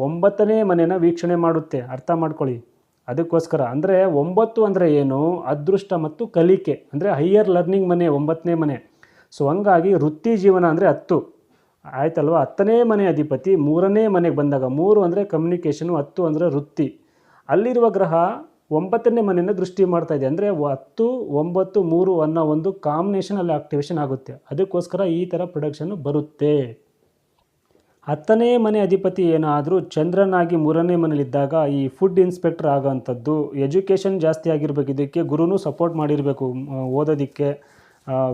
9ನೇ ಮನೆನ ವೀಕ್ಷಣೆ ಮಾಡುತ್ತೆ. ಅರ್ಥ ಮಾಡ್ಕೊಳ್ಳಿ. ಅದಕ್ಕೋಸ್ಕರ ಅಂದರೆ 9 ಅಂದರೆ ಏನು, ಅದೃಷ್ಟ ಮತ್ತು ಕಲಿಕೆ, ಅಂದರೆ ಹೈಯರ್ ಲರ್ನಿಂಗ್ ಮನೆ 9ನೇ ಮನೆ. ಸೊ ಹಂಗಾಗಿ ವೃತ್ತಿ ಜೀವನ ಅಂದರೆ 10 ಆಯ್ತಲ್ವ. 10ನೇ ಮನೆ ಅಧಿಪತಿ 3ನೇ ಮನೆಗೆ ಬಂದಾಗ, 3 ಅಂದರೆ ಕಮ್ಯುನಿಕೇಷನು, 10 ಅಂದರೆ ವೃತ್ತಿ. ಅಲ್ಲಿರುವ ಗ್ರಹ 9ನೇ ಮನೆಯನ್ನು ದೃಷ್ಟಿ ಮಾಡ್ತಾ ಇದೆ. ಅಂದರೆ 10, 9, 3 ಅನ್ನೋ ಒಂದು ಕಾಂಬಿನೇಷನ್ ಅಲ್ಲಿ ಆಕ್ಟಿವೇಶನ್ ಆಗುತ್ತೆ. ಅದಕ್ಕೋಸ್ಕರ ಈ ಥರ ಪ್ರೊಡಕ್ಷನ್ನು ಬರುತ್ತೆ. 10ನೇ ಮನೆ ಅಧಿಪತಿ ಏನಾದರೂ ಚಂದ್ರನಾಗಿ 3ನೇ ಮನೇಲಿದ್ದಾಗ ಈ ಫುಡ್ ಇನ್ಸ್ಪೆಕ್ಟರ್ ಆಗೋವಂಥದ್ದು, ಎಜುಕೇಷನ್ ಜಾಸ್ತಿ ಆಗಿರಬೇಕು. ಇದಕ್ಕೆ ಗುರುನೂ ಸಪೋರ್ಟ್ ಮಾಡಿರಬೇಕು ಓದೋದಕ್ಕೆ,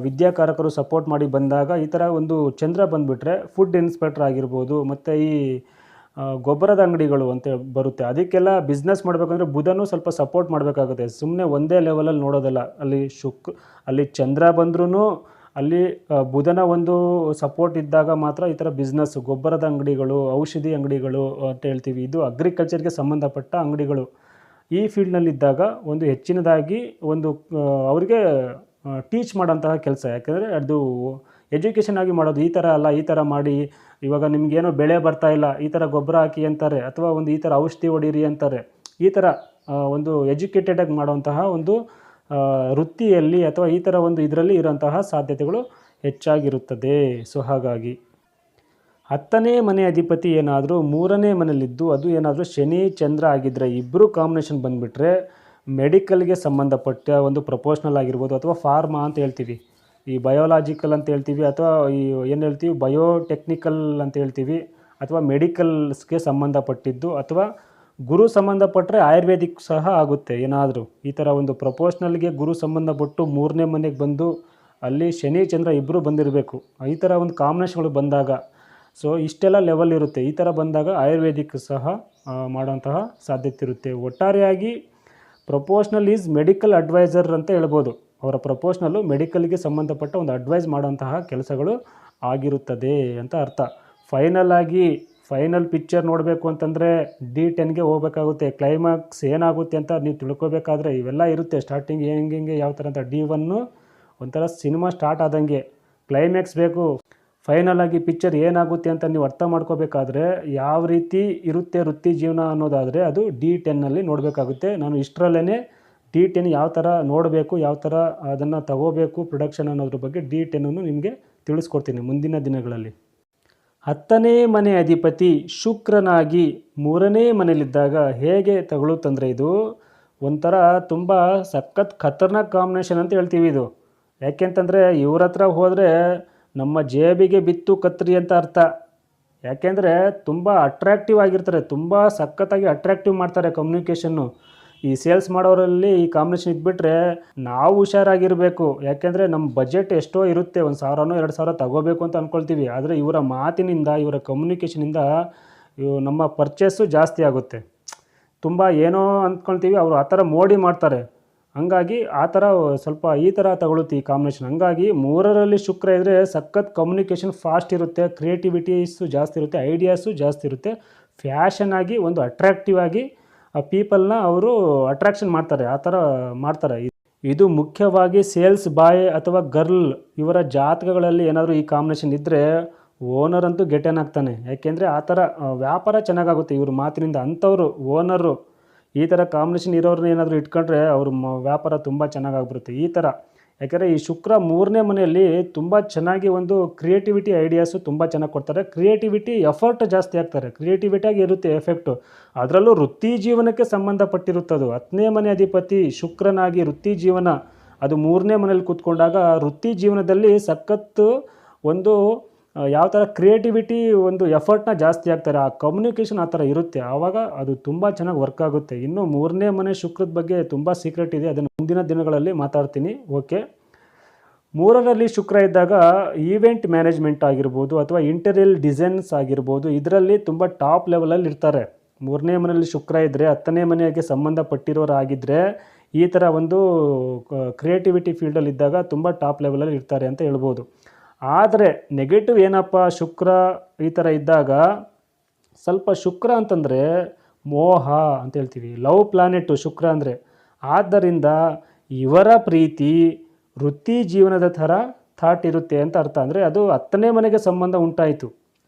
ವಿದ್ಯಾಕಾರಕರು ಸಪೋರ್ಟ್ ಮಾಡಿ ಬಂದಾಗ ಈ ಥರ ಒಂದು ಚಂದ್ರ ಬಂದುಬಿಟ್ರೆ ಫುಡ್ ಇನ್ಸ್ಪೆಕ್ಟರ್ ಆಗಿರ್ಬೋದು, ಮತ್ತು ಈ ಗೊಬ್ಬರದ ಅಂಗಡಿಗಳು ಅಂತ ಬರುತ್ತೆ. ಅದಕ್ಕೆಲ್ಲ ಬಿಸ್ನೆಸ್ ಮಾಡಬೇಕಂದ್ರೆ ಬುಧನೂ ಸ್ವಲ್ಪ ಸಪೋರ್ಟ್ ಮಾಡಬೇಕಾಗುತ್ತೆ. ಸುಮ್ಮನೆ ಒಂದೇ ಲೆವೆಲಲ್ಲಿ ನೋಡೋದಲ್ಲ. ಅಲ್ಲಿ ಚಂದ್ರ ಬಂದ್ರೂ ಅಲ್ಲಿ ಬುಧನ ಒಂದು ಸಪೋರ್ಟ್ ಇದ್ದಾಗ ಮಾತ್ರ ಈ ಥರ ಬಿಸ್ನೆಸ್ಸು, ಗೊಬ್ಬರದ ಅಂಗಡಿಗಳು, ಔಷಧಿ ಅಂಗಡಿಗಳು ಅಂತ ಹೇಳ್ತೀವಿ, ಇದು ಅಗ್ರಿಕಲ್ಚರ್ಗೆ ಸಂಬಂಧಪಟ್ಟ ಅಂಗಡಿಗಳು. ಈ ಫೀಲ್ಡ್ನಲ್ಲಿದ್ದಾಗ ಒಂದು ಹೆಚ್ಚಿನದಾಗಿ ಒಂದು ಅವರಿಗೆ ಟೀಚ್ ಮಾಡೋಂತಹ ಕೆಲಸ. ಯಾಕೆಂದರೆ ಅದು ಎಜುಕೇಷನ್ ಆಗಿ ಮಾಡೋದು. ಈ ಥರ ಅಲ್ಲ, ಈ ಥರ ಮಾಡಿ, ಇವಾಗ ನಿಮಗೇನೋ ಬೆಳೆ ಬರ್ತಾ ಇಲ್ಲ, ಈ ಥರ ಗೊಬ್ಬರ ಹಾಕಿ ಅಂತಾರೆ, ಅಥವಾ ಒಂದು ಈ ಥರ ಔಷಧಿ ಹೊಡೀರಿ ಅಂತಾರೆ. ಈ ಥರ ಒಂದು ಎಜುಕೇಟೆಡಾಗಿ ಮಾಡುವಂತಹ ಒಂದು ವೃತ್ತಿಯಲ್ಲಿ ಅಥವಾ ಈ ಥರ ಒಂದು ಇದರಲ್ಲಿ ಇರೋಂತಹ ಸಾಧ್ಯತೆಗಳು ಹೆಚ್ಚಾಗಿರುತ್ತದೆ. ಸೊ ಹಾಗಾಗಿ 10ನೇ ಮನೆ ಅಧಿಪತಿ ಏನಾದರೂ 3ನೇ ಮನೆಯಲ್ಲಿದ್ದು ಅದು ಏನಾದರೂ ಶನಿ ಚಂದ್ರ ಆಗಿದ್ದರೆ, ಇಬ್ಬರು ಕಾಂಬಿನೇಷನ್ ಬಂದುಬಿಟ್ರೆ ಮೆಡಿಕಲ್ಗೆ ಸಂಬಂಧಪಟ್ಟ ಒಂದು ಪ್ರೊಫೆಷ್ನಲ್ ಆಗಿರ್ಬೋದು, ಅಥವಾ ಫಾರ್ಮಾ ಅಂತ ಹೇಳ್ತೀವಿ, ಈ ಬಯೋಲಾಜಿಕಲ್ ಅಂತ ಹೇಳ್ತೀವಿ, ಅಥವಾ ಈ ಏನು ಹೇಳ್ತೀವಿ ಬಯೋಟೆಕ್ನಿಕಲ್ ಅಂತ ಹೇಳ್ತೀವಿ, ಅಥವಾ ಮೆಡಿಕಲ್ಸ್ಗೆ ಸಂಬಂಧಪಟ್ಟಿದ್ದು, ಅಥವಾ ಗುರು ಸಂಬಂಧಪಟ್ಟರೆ ಆಯುರ್ವೇದಿಕ್ ಸಹ ಆಗುತ್ತೆ. ಏನಾದರೂ ಈ ಥರ ಒಂದು ಪ್ರೊಫೆಷ್ನಲ್ಗೆ ಗುರು ಸಂಬಂಧಪಟ್ಟು 3ನೇ ಮನೆಗೆ ಬಂದು ಅಲ್ಲಿ ಶನಿ ಚಂದ್ರ ಇಬ್ಬರು ಬಂದಿರಬೇಕು. ಈ ಥರ ಒಂದು ಕಾಂಬಿನೇಷನ್ಗಳು ಬಂದಾಗ, ಸೊ ಇಷ್ಟೆಲ್ಲ ಲೆವೆಲ್ ಇರುತ್ತೆ. ಈ ಥರ ಬಂದಾಗ ಆಯುರ್ವೇದಿಕ್ ಸಹ ಮಾಡೋಂತಹ ಸಾಧ್ಯತೆ ಇರುತ್ತೆ. ಒಟ್ಟಾರೆಯಾಗಿ ಪ್ರೊಫೆಷ್ನಲ್ ಈಸ್ ಮೆಡಿಕಲ್ ಅಡ್ವೈಸರ್ ಅಂತ ಹೇಳ್ಬೋದು. ಅವರ ಪ್ರೊಫೆಷ್ನಲ್ಲು ಮೆಡಿಕಲ್ಗೆ ಸಂಬಂಧಪಟ್ಟ ಒಂದು ಅಡ್ವೈಸ್ ಮಾಡೋಂತಹ ಕೆಲಸಗಳು ಆಗಿರುತ್ತದೆ ಅಂತ ಅರ್ಥ. ಫೈನಲ್ ಪಿಕ್ಚರ್ ನೋಡಬೇಕು ಅಂತಂದರೆ D10ಗೆ ಹೋಗ್ಬೇಕಾಗುತ್ತೆ. ಕ್ಲೈಮ್ಯಾಕ್ಸ್ ಏನಾಗುತ್ತೆ ಅಂತ ನೀವು ತಿಳ್ಕೊಬೇಕಾದ್ರೆ ಇವೆಲ್ಲ ಇರುತ್ತೆ. ಸ್ಟಾರ್ಟಿಂಗ್ ಹೆಂಗೆ ಯಾವ ಥರ ಅಂತ D1 ಒಂಥರ ಸಿನಿಮಾ ಸ್ಟಾರ್ಟ್ ಆದಂಗೆ ಕ್ಲೈಮ್ಯಾಕ್ಸ್ ಬೇಕು. ಫೈನಲಾಗಿ ಪಿಕ್ಚರ್ ಏನಾಗುತ್ತೆ ಅಂತ ನೀವು ಅರ್ಥ ಮಾಡ್ಕೋಬೇಕಾದ್ರೆ ಯಾವ ರೀತಿ ಇರುತ್ತೆ ವೃತ್ತಿ ಜೀವನ ಅನ್ನೋದಾದರೆ ಅದು D10ನಲ್ಲಿ ನೋಡಬೇಕಾಗುತ್ತೆ. ನಾನು ಇಷ್ಟರಲ್ಲೇ D10 ಯಾವ ಥರ ನೋಡಬೇಕು, ಯಾವ ಥರ ಅದನ್ನು ತಗೋಬೇಕು ಪ್ರೊಡಕ್ಷನ್ ಅನ್ನೋದ್ರ ಬಗ್ಗೆ D10 ನಿಮಗೆ ತಿಳಿಸ್ಕೊಡ್ತೀನಿ ಮುಂದಿನ ದಿನಗಳಲ್ಲಿ. 10ನೇ ಮನೆ ಅಧಿಪತಿ ಶುಕ್ರನಾಗಿ 3ನೇ ಮನೆಯಲ್ಲಿದ್ದಾಗ ಹೇಗೆ ತಗೊಳುತ್ತಂದರೆ ಇದು ಒಂಥರ ತುಂಬ ಸಖತ್ ಖತರ್ನಾಕ್ ಕಾಂಬಿನೇಷನ್ ಅಂತ ಹೇಳ್ತೀವಿ ಇದು. ಯಾಕೆಂತಂದರೆ ಇವ್ರ ಹತ್ರ ಹೋದರೆ ನಮ್ಮ ಜೇಬಿಗೆ ಬಿತ್ತು ಕತ್ರಿ ಅಂತ ಅರ್ಥ. ಯಾಕೆಂದರೆ ತುಂಬ ಅಟ್ರ್ಯಾಕ್ಟಿವ್ ಆಗಿರ್ತಾರೆ, ತುಂಬ ಸಖತ್ತಾಗಿ ಅಟ್ರ್ಯಾಕ್ಟಿವ್ ಮಾಡ್ತಾರೆ ಕಮ್ಯುನಿಕೇಷನ್ನು. ಈ ಸೇಲ್ಸ್ ಮಾಡೋರಲ್ಲಿ ಈ ಕಾಂಬಿನೇಷನ್ ಇದ್ಬಿಟ್ರೆ ನಾವು ಹುಷಾರಾಗಿರಬೇಕು. ಯಾಕೆಂದರೆ ನಮ್ಮ ಬಜೆಟ್ ಎಷ್ಟೋ ಇರುತ್ತೆ, 1,000ನೋ 2,000 ತಗೋಬೇಕು ಅಂತ ಅಂದ್ಕೊಳ್ತೀವಿ. ಆದರೆ ಇವರ ಮಾತಿನಿಂದ ಇವರ ಕಮ್ಯುನಿಕೇಷನಿಂದ ನಮ್ಮ ಪರ್ಚೇಸು ಜಾಸ್ತಿ ಆಗುತ್ತೆ. ತುಂಬ ಏನೋ ಅಂದ್ಕೊಳ್ತೀವಿ, ಅವರು ಆ ಥರ ಮೋಡಿ ಮಾಡ್ತಾರೆ. ಹಂಗಾಗಿ ಆ ಥರ ಸ್ವಲ್ಪ ಈ ಥರ ತಗೊಳುತ್ತೆ ಈ ಕಾಂಬಿನೇಷನ್. ಹಂಗಾಗಿ 3ರಲ್ಲಿ ಶುಕ್ರ ಇದ್ದರೆ ಸಖತ್ ಕಮ್ಯುನಿಕೇಷನ್ ಫಾಸ್ಟ್ ಇರುತ್ತೆ, ಕ್ರಿಯೇಟಿವಿಟೀಸು ಜಾಸ್ತಿ ಇರುತ್ತೆ, ಐಡಿಯಾಸು ಜಾಸ್ತಿ ಇರುತ್ತೆ. ಫ್ಯಾಷನ್ ಆಗಿ ಒಂದು ಅಟ್ರ್ಯಾಕ್ಟಿವ್ ಆಗಿ ಆ ಪೀಪಲ್ನ ಅವರು ಅಟ್ರಾಕ್ಷನ್ ಮಾಡ್ತಾರೆ, ಆ ಥರ ಮಾಡ್ತಾರೆ. ಇದು ಮುಖ್ಯವಾಗಿ ಸೇಲ್ಸ್ ಬಾಯ್ ಅಥವಾ ಗರ್ಲ್ ಇವರ ಜಾತಕಗಳಲ್ಲಿ ಏನಾದರೂ ಈ ಕಾಂಬಿನೇಷನ್ ಇದ್ದರೆ ಓನರ್ ಅಂತೂ ಗೆಟನ್ ಆಗ್ತಾನೆ. ಯಾಕೆಂದರೆ ಆ ಥರ ವ್ಯಾಪಾರ ಚೆನ್ನಾಗಾಗುತ್ತೆ ಇವ್ರ ಮಾತಿನಿಂದ. ಅಂಥವ್ರು ಓನರು ಈ ಥರ ಕಾಂಬಿನೇಷನ್ ಇರೋರನ್ನ ಏನಾದರೂ ಇಟ್ಕೊಂಡ್ರೆ ಅವ್ರ ವ್ಯಾಪಾರ ತುಂಬ ಚೆನ್ನಾಗಾಗ್ಬಿಡುತ್ತೆ ಈ ಥರ. ಯಾಕೆಂದರೆ ಈ ಶುಕ್ರ 3ನೇ ಮನೆಯಲ್ಲಿ ತುಂಬ ಚೆನ್ನಾಗಿ ಒಂದು ಕ್ರಿಯೇಟಿವಿಟಿ ಐಡಿಯಾಸು ತುಂಬ ಚೆನ್ನಾಗಿ ಕೊಡ್ತಾರೆ. ಕ್ರಿಯೇಟಿವಿಟಿ ಎಫರ್ಟ್ ಜಾಸ್ತಿ ಆಗ್ತಾರೆ, ಕ್ರಿಯೇಟಿವಿಟಿಯಾಗಿ ಇರುತ್ತೆ ಎಫೆಕ್ಟು. ಅದರಲ್ಲೂ ವೃತ್ತಿ ಜೀವನಕ್ಕೆ ಸಂಬಂಧಪಟ್ಟಿರುತ್ತದು. 10ನೇ ಮನೆ ಅಧಿಪತಿ ಶುಕ್ರನಾಗಿ ವೃತ್ತಿ ಜೀವನ ಅದು 3ನೇ ಮನೆಯಲ್ಲಿ ಕೂತ್ಕೊಂಡಾಗ ವೃತ್ತಿ ಜೀವನದಲ್ಲಿ ಸಖತ್ತು ಒಂದು ಯಾವ ಥರ ಕ್ರಿಯೇಟಿವಿಟಿ ಒಂದು ಎಫರ್ಟ್ನ ಜಾಸ್ತಿ ಆಗ್ತಾರೆ. ಆ ಕಮ್ಯುನಿಕೇಷನ್ ಆ ಥರ ಇರುತ್ತೆ, ಆವಾಗ ಅದು ತುಂಬ ಚೆನ್ನಾಗಿ ವರ್ಕ್ ಆಗುತ್ತೆ. ಇನ್ನು 3ನೇ ಮನೆ ಶುಕ್ರದ ಬಗ್ಗೆ ತುಂಬ ಸೀಕ್ರೆಟ್ ಇದೆ, ಅದನ್ನು ಮುಂದಿನ ದಿನಗಳಲ್ಲಿ ಮಾತಾಡ್ತೀನಿ. ಓಕೆ, 3ರಲ್ಲಿ ಶುಕ್ರ ಇದ್ದಾಗ ಈವೆಂಟ್ ಮ್ಯಾನೇಜ್ಮೆಂಟ್ ಆಗಿರ್ಬೋದು ಅಥವಾ ಇಂಟೀರಿಯಲ್ ಡಿಸೈನ್ಸ್ ಆಗಿರ್ಬೋದು ಇದರಲ್ಲಿ ತುಂಬ ಟಾಪ್ ಲೆವೆಲಲ್ಲಿ ಇರ್ತಾರೆ. 3ನೇ ಮನೆಯಲ್ಲಿ ಶುಕ್ರ ಇದ್ದರೆ 10ನೇ ಮನೆಗೆ ಸಂಬಂಧಪಟ್ಟಿರೋರಾಗಿದ್ದರೆ ಈ ಥರ ಒಂದು ಕ್ರಿಯೇಟಿವಿಟಿ ಫೀಲ್ಡಲ್ಲಿ ಇದ್ದಾಗ ತುಂಬ ಟಾಪ್ ಲೆವೆಲಲ್ಲಿ ಇರ್ತಾರೆ ಅಂತ ಹೇಳ್ಬೋದು. ಆದರೆ ನೆಗೆಟಿವ್ ಏನಪ್ಪ, ಶುಕ್ರ ಈ ಥರ ಇದ್ದಾಗ ಸ್ವಲ್ಪ ಶುಕ್ರ ಅಂತಂದರೆ ಮೋಹ ಅಂತ ಹೇಳ್ತೀವಿ, ಲವ್ ಪ್ಲಾನೆಟು ಶುಕ್ರ ಅಂದರೆ. ಆದ್ದರಿಂದ ಇವರ ಪ್ರೀತಿ ವೃತ್ತಿ ಜೀವನದ ಥರ ಥಾಟ್ ಇರುತ್ತೆ ಅಂತ ಅರ್ಥ. ಅಂದರೆ ಅದು 10ನೇ ಮನೆಗೆ ಸಂಬಂಧ ಉಂಟಾಯಿತು.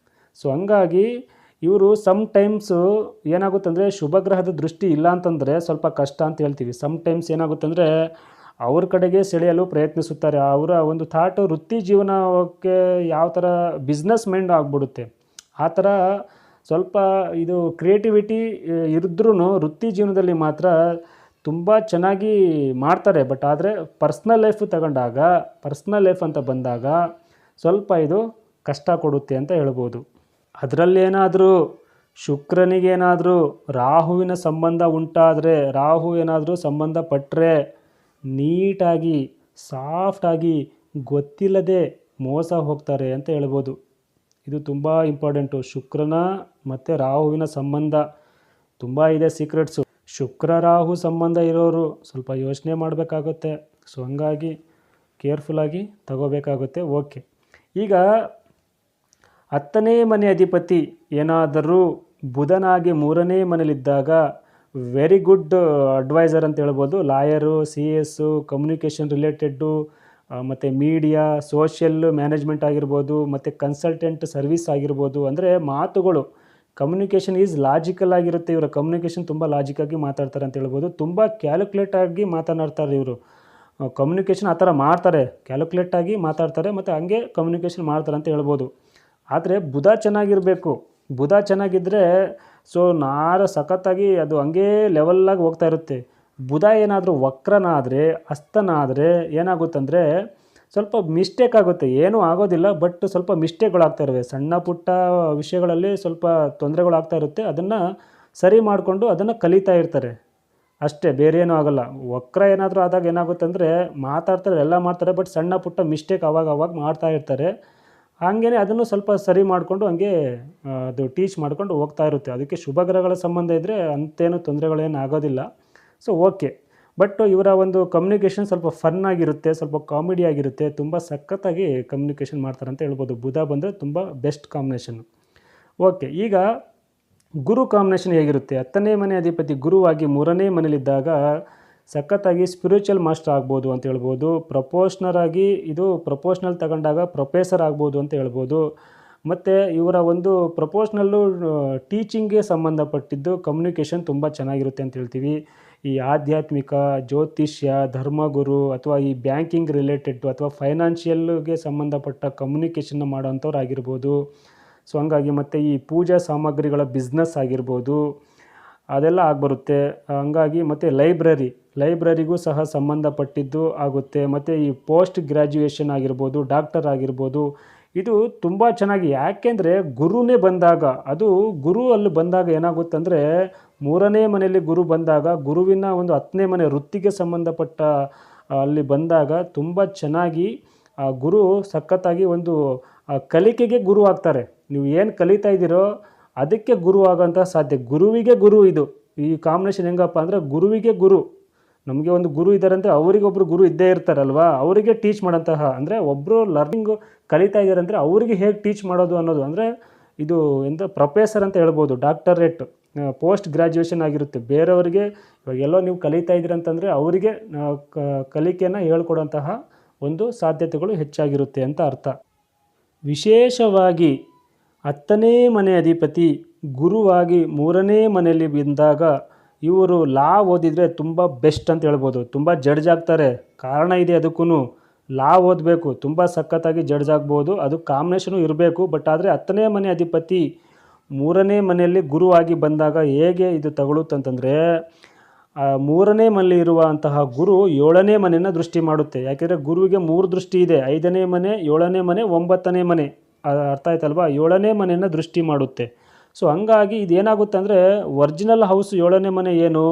ಸೊ ಹಂಗಾಗಿ ಇವರು ಟೈಮ್ಸು ಏನಾಗುತ್ತಂದರೆ ಶುಭ ಗ್ರಹದ ದೃಷ್ಟಿ ಇಲ್ಲ ಅಂತಂದರೆ ಸ್ವಲ್ಪ ಕಷ್ಟ ಅಂತ ಹೇಳ್ತೀವಿ. ಟೈಮ್ಸ್ ಏನಾಗುತ್ತಂದರೆ ಅವ್ರ ಕಡೆಗೆ ಸೆಳೆಯಲು ಪ್ರಯತ್ನಿಸುತ್ತಾರೆ. ಅವರ ಒಂದು ಥಾಟು ವೃತ್ತಿ ಜೀವನಕ್ಕೆ ಯಾವ ಥರ ಬಿಸ್ನೆಸ್ ಮೈಂಡ್ ಆಗಿಬಿಡುತ್ತೆ. ಆ ಥರ ಸ್ವಲ್ಪ ಇದು ಕ್ರಿಯೇಟಿವಿಟಿ ಇದ್ರೂ ವೃತ್ತಿ ಜೀವನದಲ್ಲಿ ಮಾತ್ರ ತುಂಬ ಚೆನ್ನಾಗಿ ಮಾಡ್ತಾರೆ. ಬಟ್ ಆದರೆ ಪರ್ಸ್ನಲ್ ಲೈಫ್ ಅಂತ ಬಂದಾಗ ಸ್ವಲ್ಪ ಇದು ಕಷ್ಟ ಕೊಡುತ್ತೆ ಅಂತ ಹೇಳ್ಬೋದು. ಅದರಲ್ಲೇನಾದರೂ ಶುಕ್ರನಿಗೇನಾದರೂ ರಾಹುವಿನ ಸಂಬಂಧ ಉಂಟಾದರೆ, ರಾಹು ಏನಾದರೂ ಸಂಬಂಧಪಟ್ಟರೆ ನೀಟಾಗಿ ಸಾಫ್ಟಾಗಿ ಗೊತ್ತಿಲ್ಲದೆ ಮೋಸ ಹೋಗ್ತಾರೆ ಅಂತ ಹೇಳ್ಬೋದು. ಇದು ತುಂಬ ಇಂಪಾರ್ಟೆಂಟು. ಶುಕ್ರನ ಮತ್ತು ರಾಹುವಿನ ಸಂಬಂಧ ತುಂಬ ಇದೆ ಸೀಕ್ರೆಟ್ಸು. ಶುಕ್ರ ರಾಹು ಸಂಬಂಧ ಇರೋರು ಸ್ವಲ್ಪ ಯೋಚನೆ ಮಾಡಬೇಕಾಗುತ್ತೆ. ಸೊ ಹಂಗಾಗಿ ಕೇರ್ಫುಲ್ಲಾಗಿ ತಗೋಬೇಕಾಗುತ್ತೆ. ಓಕೆ, ಈಗ 10ನೇ ಮನೆ ಅಧಿಪತಿ ಏನಾದರೂ ಬುಧನಾಗಿ 3ನೇ ಮನೇಲಿದ್ದಾಗ ವೆರಿ ಗುಡ್ ಅಡ್ವೈಸರ್ ಅಂತ ಹೇಳ್ಬೋದು. ಲಾಯರು, CS, ಕಮ್ಯುನಿಕೇಷನ್ ರಿಲೇಟೆಡ್ಡು, ಮತ್ತು ಮೀಡಿಯಾ, ಸೋಷಿಯಲ್ ಮ್ಯಾನೇಜ್ಮೆಂಟ್ ಆಗಿರ್ಬೋದು, ಮತ್ತು ಕನ್ಸಲ್ಟೆಂಟ್ ಸರ್ವಿಸ್ ಆಗಿರ್ಬೋದು. ಅಂದರೆ ಮಾತುಗಳು ಕಮ್ಯುನಿಕೇಷನ್ ಈಸ್ ಲಾಜಿಕಲ್ ಆಗಿರುತ್ತೆ. ಇವರ ಕಮ್ಯುನಿಕೇಷನ್ ತುಂಬ ಲಾಜಿಕಾಗಿ ಮಾತಾಡ್ತಾರೆ ಅಂತ ಹೇಳ್ಬೋದು. ತುಂಬ ಕ್ಯಾಲ್ಕುಲೇಟಾಗಿ ಮಾತನಾಡ್ತಾರೆ ಇವರು. ಕಮ್ಯುನಿಕೇಷನ್ ಆ ಥರ ಮಾಡ್ತಾರೆ, ಕ್ಯಾಲ್ಕುಲೇಟಾಗಿ ಮಾತಾಡ್ತಾರೆ ಮತ್ತು ಹಂಗೆ ಕಮ್ಯುನಿಕೇಷನ್ ಮಾಡ್ತಾರೆ ಅಂತ ಹೇಳ್ಬೋದು. ಆದರೆ ಬುಧ ಚೆನ್ನಾಗಿರಬೇಕು. ಬುಧ ಚೆನ್ನಾಗಿದ್ದರೆ ಸೊ ಸಖತ್ತಾಗಿ ಅದು ಹಂಗೇ ಲೆವೆಲ್ಲಾಗಿ ಹೋಗ್ತಾ ಇರುತ್ತೆ. ಬುಧ ಏನಾದರೂ ವಕ್ರನಾದರೆ, ಅಸ್ತನಾದರೆ ಏನಾಗುತ್ತಂದರೆ ಸ್ವಲ್ಪ ಮಿಸ್ಟೇಕ್ ಆಗುತ್ತೆ. ಏನೂ ಆಗೋದಿಲ್ಲ, ಬಟ್ ಸ್ವಲ್ಪ ಮಿಸ್ಟೇಕ್ಗಳಾಗ್ತಾ ಇರುವೆ. ಸಣ್ಣ ಪುಟ್ಟ ವಿಷಯಗಳಲ್ಲಿ ಸ್ವಲ್ಪ ತೊಂದರೆಗಳಾಗ್ತಾ ಇರುತ್ತೆ. ಅದನ್ನು ಸರಿ ಮಾಡಿಕೊಂಡು ಅದನ್ನು ಕಲಿತಾ ಇರ್ತಾರೆ ಅಷ್ಟೇ, ಬೇರೆ ಏನೂ ಆಗೋಲ್ಲ. ವಕ್ರ ಏನಾದರೂ ಆದಾಗ ಏನಾಗುತ್ತಂದರೆ ಮಾತಾಡ್ತಾರೆ, ಎಲ್ಲ ಮಾಡ್ತಾರೆ, ಬಟ್ ಸಣ್ಣ ಪುಟ್ಟ ಮಿಸ್ಟೇಕ್ ಅವಾಗ ಮಾಡ್ತಾ ಇರ್ತಾರೆ. ಹಾಗೇ ಅದನ್ನು ಸ್ವಲ್ಪ ಸರಿ ಮಾಡಿಕೊಂಡು ಹಂಗೆ ಅದು ಟೀಚ್ ಮಾಡ್ಕೊಂಡು ಹೋಗ್ತಾ ಇರುತ್ತೆ. ಅದಕ್ಕೆ ಶುಭ ಗ್ರಹಗಳ ಸಂಬಂಧ ಇದ್ದರೆ ಅಂಥೇನು ತೊಂದರೆಗಳೇನು ಆಗೋದಿಲ್ಲ. ಸೊ ಓಕೆ, ಬಟ್ ಇವರ ಒಂದು ಕಮ್ಯುನಿಕೇಷನ್ ಸ್ವಲ್ಪ ಫನ್ ಆಗಿರುತ್ತೆ, ಸ್ವಲ್ಪ ಕಾಮಿಡಿ ಆಗಿರುತ್ತೆ, ತುಂಬ ಸಖತ್ತಾಗಿ ಕಮ್ಯುನಿಕೇಷನ್ ಮಾಡ್ತಾರೆ ಅಂತ ಹೇಳ್ಬೋದು. ಬುಧ ಬಂದರೆ ತುಂಬ ಬೆಸ್ಟ್ ಕಾಂಬಿನೇಷನ್. ಓಕೆ, ಈಗ ಗುರು ಕಾಂಬಿನೇಷನ್ ಹೇಗಿರುತ್ತೆ? 10ನೇ ಮನೆ ಅಧಿಪತಿ ಗುರುವಾಗಿ 3ನೇ ಮನೇಲಿದ್ದಾಗ ಸಖತ್ತಾಗಿ ಸ್ಪಿರಿಚುವಲ್ ಮಾಸ್ಟರ್ ಆಗ್ಬೋದು ಅಂತ ಹೇಳ್ಬೋದು. ಇದು ಪ್ರಪೋಷನಲ್ ತಗೊಂಡಾಗ ಪ್ರೊಫೆಸರ್ ಆಗ್ಬೋದು ಅಂತ ಹೇಳ್ಬೋದು. ಮತ್ತು ಇವರ ಒಂದು ಪ್ರಪೋಷನಲ್ಲು ಟೀಚಿಂಗ್ಗೆ ಸಂಬಂಧಪಟ್ಟಿದ್ದು ಕಮ್ಯುನಿಕೇಷನ್ ತುಂಬ ಚೆನ್ನಾಗಿರುತ್ತೆ ಅಂತ ಹೇಳ್ತೀವಿ. ಈ ಆಧ್ಯಾತ್ಮಿಕ, ಜ್ಯೋತಿಷ್ಯ, ಧರ್ಮಗುರು ಅಥವಾ ಈ ಬ್ಯಾಂಕಿಂಗ್ ರಿಲೇಟೆಡ್ ಅಥವಾ ಫೈನಾನ್ಷಿಯಲ್ಗೆ ಸಂಬಂಧಪಟ್ಟ ಕಮ್ಯುನಿಕೇಷನ್ನ ಮಾಡೋವಂಥವ್ರು ಆಗಿರ್ಬೋದು. ಸೊ ಹಂಗಾಗಿ ಮತ್ತು ಈ ಪೂಜಾ ಸಾಮಗ್ರಿಗಳ ಬಿಸ್ನೆಸ್ ಆಗಿರ್ಬೋದು, ಅದೆಲ್ಲ ಆಗಿಬರುತ್ತೆ. ಹಂಗಾಗಿ ಮತ್ತು ಲೈಬ್ರರಿಗೂ ಸಹ ಸಂಬಂಧಪಟ್ಟಿದ್ದು ಆಗುತ್ತೆ. ಮತ್ತು ಈ ಪೋಸ್ಟ್ ಗ್ರ್ಯಾಜುಯೇಷನ್ ಆಗಿರ್ಬೋದು, ಡಾಕ್ಟರ್ ಆಗಿರ್ಬೋದು, ಇದು ತುಂಬ ಚೆನ್ನಾಗಿ, ಯಾಕೆಂದರೆ ಗುರುನೇ ಬಂದಾಗ, ಅದು ಗುರು ಅಲ್ಲಿ ಬಂದಾಗ ಏನಾಗುತ್ತಂದರೆ 3ನೇ ಮನೆಯಲ್ಲಿ ಗುರು ಬಂದಾಗ ಗುರುವಿನ ಒಂದು 10ನೇ ಮನೆ ವೃತ್ತಿಗೆ ಸಂಬಂಧಪಟ್ಟ ಅಲ್ಲಿ ಬಂದಾಗ ತುಂಬ ಚೆನ್ನಾಗಿ ಆ ಗುರು ಸಖತ್ತಾಗಿ ಒಂದು ಕಲಿಕೆಗೆ ಗುರು ಆಗ್ತಾರೆ. ನೀವು ಏನು ಕಲಿತಾ ಇದ್ದೀರೋ ಅದಕ್ಕೆ ಗುರು ಆಗೋಂಥ ಸಾಧ್ಯ. ಗುರುವಿಗೆ ಗುರು. ಇದು ಈ ಕಾಂಬಿನೇಷನ್ ಹೆಂಗಪ್ಪ ಅಂದರೆ ಗುರುವಿಗೆ ಗುರು. ನಮಗೆ ಒಂದು ಗುರು ಇದ್ದಾರೆ ಅಂದರೆ ಅವರಿಗೊಬ್ಬರು ಗುರು ಇದ್ದೇ ಇರ್ತಾರಲ್ವ, ಅವರಿಗೆ ಟೀಚ್ ಮಾಡೋಂತಹ, ಅಂದರೆ ಒಬ್ಬರು ಲರ್ನಿಂಗು ಕಲಿತಾ ಇದ್ದಾರೆ ಅಂದರೆ ಅವರಿಗೆ ಹೇಗೆ ಟೀಚ್ ಮಾಡೋದು ಅನ್ನೋದು, ಅಂದರೆ ಇದು ಪ್ರೊಫೆಸರ್ ಅಂತ ಹೇಳ್ಬೋದು. ಡಾಕ್ಟರೇಟ್, ಪೋಸ್ಟ್ ಗ್ರ್ಯಾಜುಯೇಷನ್ ಆಗಿರುತ್ತೆ. ಬೇರೆಯವರಿಗೆ ಇವಾಗ ಎಲ್ಲೋ ನೀವು ಕಲಿತಾ ಇದ್ದೀರ ಅಂತಂದರೆ ಅವರಿಗೆ ಕಲಿಕೆಯನ್ನು ಹೇಳ್ಕೊಡೋಂತಹ ಒಂದು ಸಾಧ್ಯತೆಗಳು ಹೆಚ್ಚಾಗಿರುತ್ತೆ ಅಂತ ಅರ್ಥ. ವಿಶೇಷವಾಗಿ 10ನೇ ಮನೆ ಅಧಿಪತಿ ಗುರುವಾಗಿ 3ನೇ ಮನೆಯಲ್ಲಿ ಬಂದಾಗ ಇವರು ಲಾ ಓದಿದರೆ ತುಂಬ ಬೆಸ್ಟ್ ಅಂತ ಹೇಳ್ಬೋದು. ತುಂಬ ಜಡ್ಜ್ ಆಗ್ತಾರೆ. ಕಾರಣ ಇದೆ ಅದಕ್ಕೂ. ಲಾ ಓದಬೇಕು, ತುಂಬ ಸಖತ್ತಾಗಿ ಜಡ್ಜ್ ಆಗ್ಬೋದು. ಅದು ಕಾಂಬಿನೇಷನು ಇರಬೇಕು. ಬಟ್ ಆದರೆ 10ನೇ ಮನೆ ಅಧಿಪತಿ 3ನೇ ಮನೆಯಲ್ಲಿ ಗುರುವಾಗಿ ಬಂದಾಗ ಹೇಗೆ ಇದು ತಗೊಳುತ್ತಂತಂದರೆ, 3ನೇ ಮನೆಯಲ್ಲಿ ಇರುವಂತಹ ಗುರು 7ನೇ ಮನೆಯನ್ನು ದೃಷ್ಟಿ ಮಾಡುತ್ತೆ. ಯಾಕೆಂದರೆ ಗುರುವಿಗೆ 3 ದೃಷ್ಟಿ ಇದೆ. 5ನೇ ಮನೆ, 7ನೇ ಮನೆ, 9ನೇ ಮನೆ. ಅರ್ಥ ಆಯ್ತಲ್ವಾ? 7ನೇ ಮನೆಯನ್ನು ದೃಷ್ಟಿ ಮಾಡುತ್ತೆ. ಸೊ ಹಂಗಾಗಿ ಇದೇನಾಗುತ್ತೆ ಅಂದರೆ, ಒರಿಜಿನಲ್ ಹೌಸ್ 7ನೇ ಮನೆ ಏನು?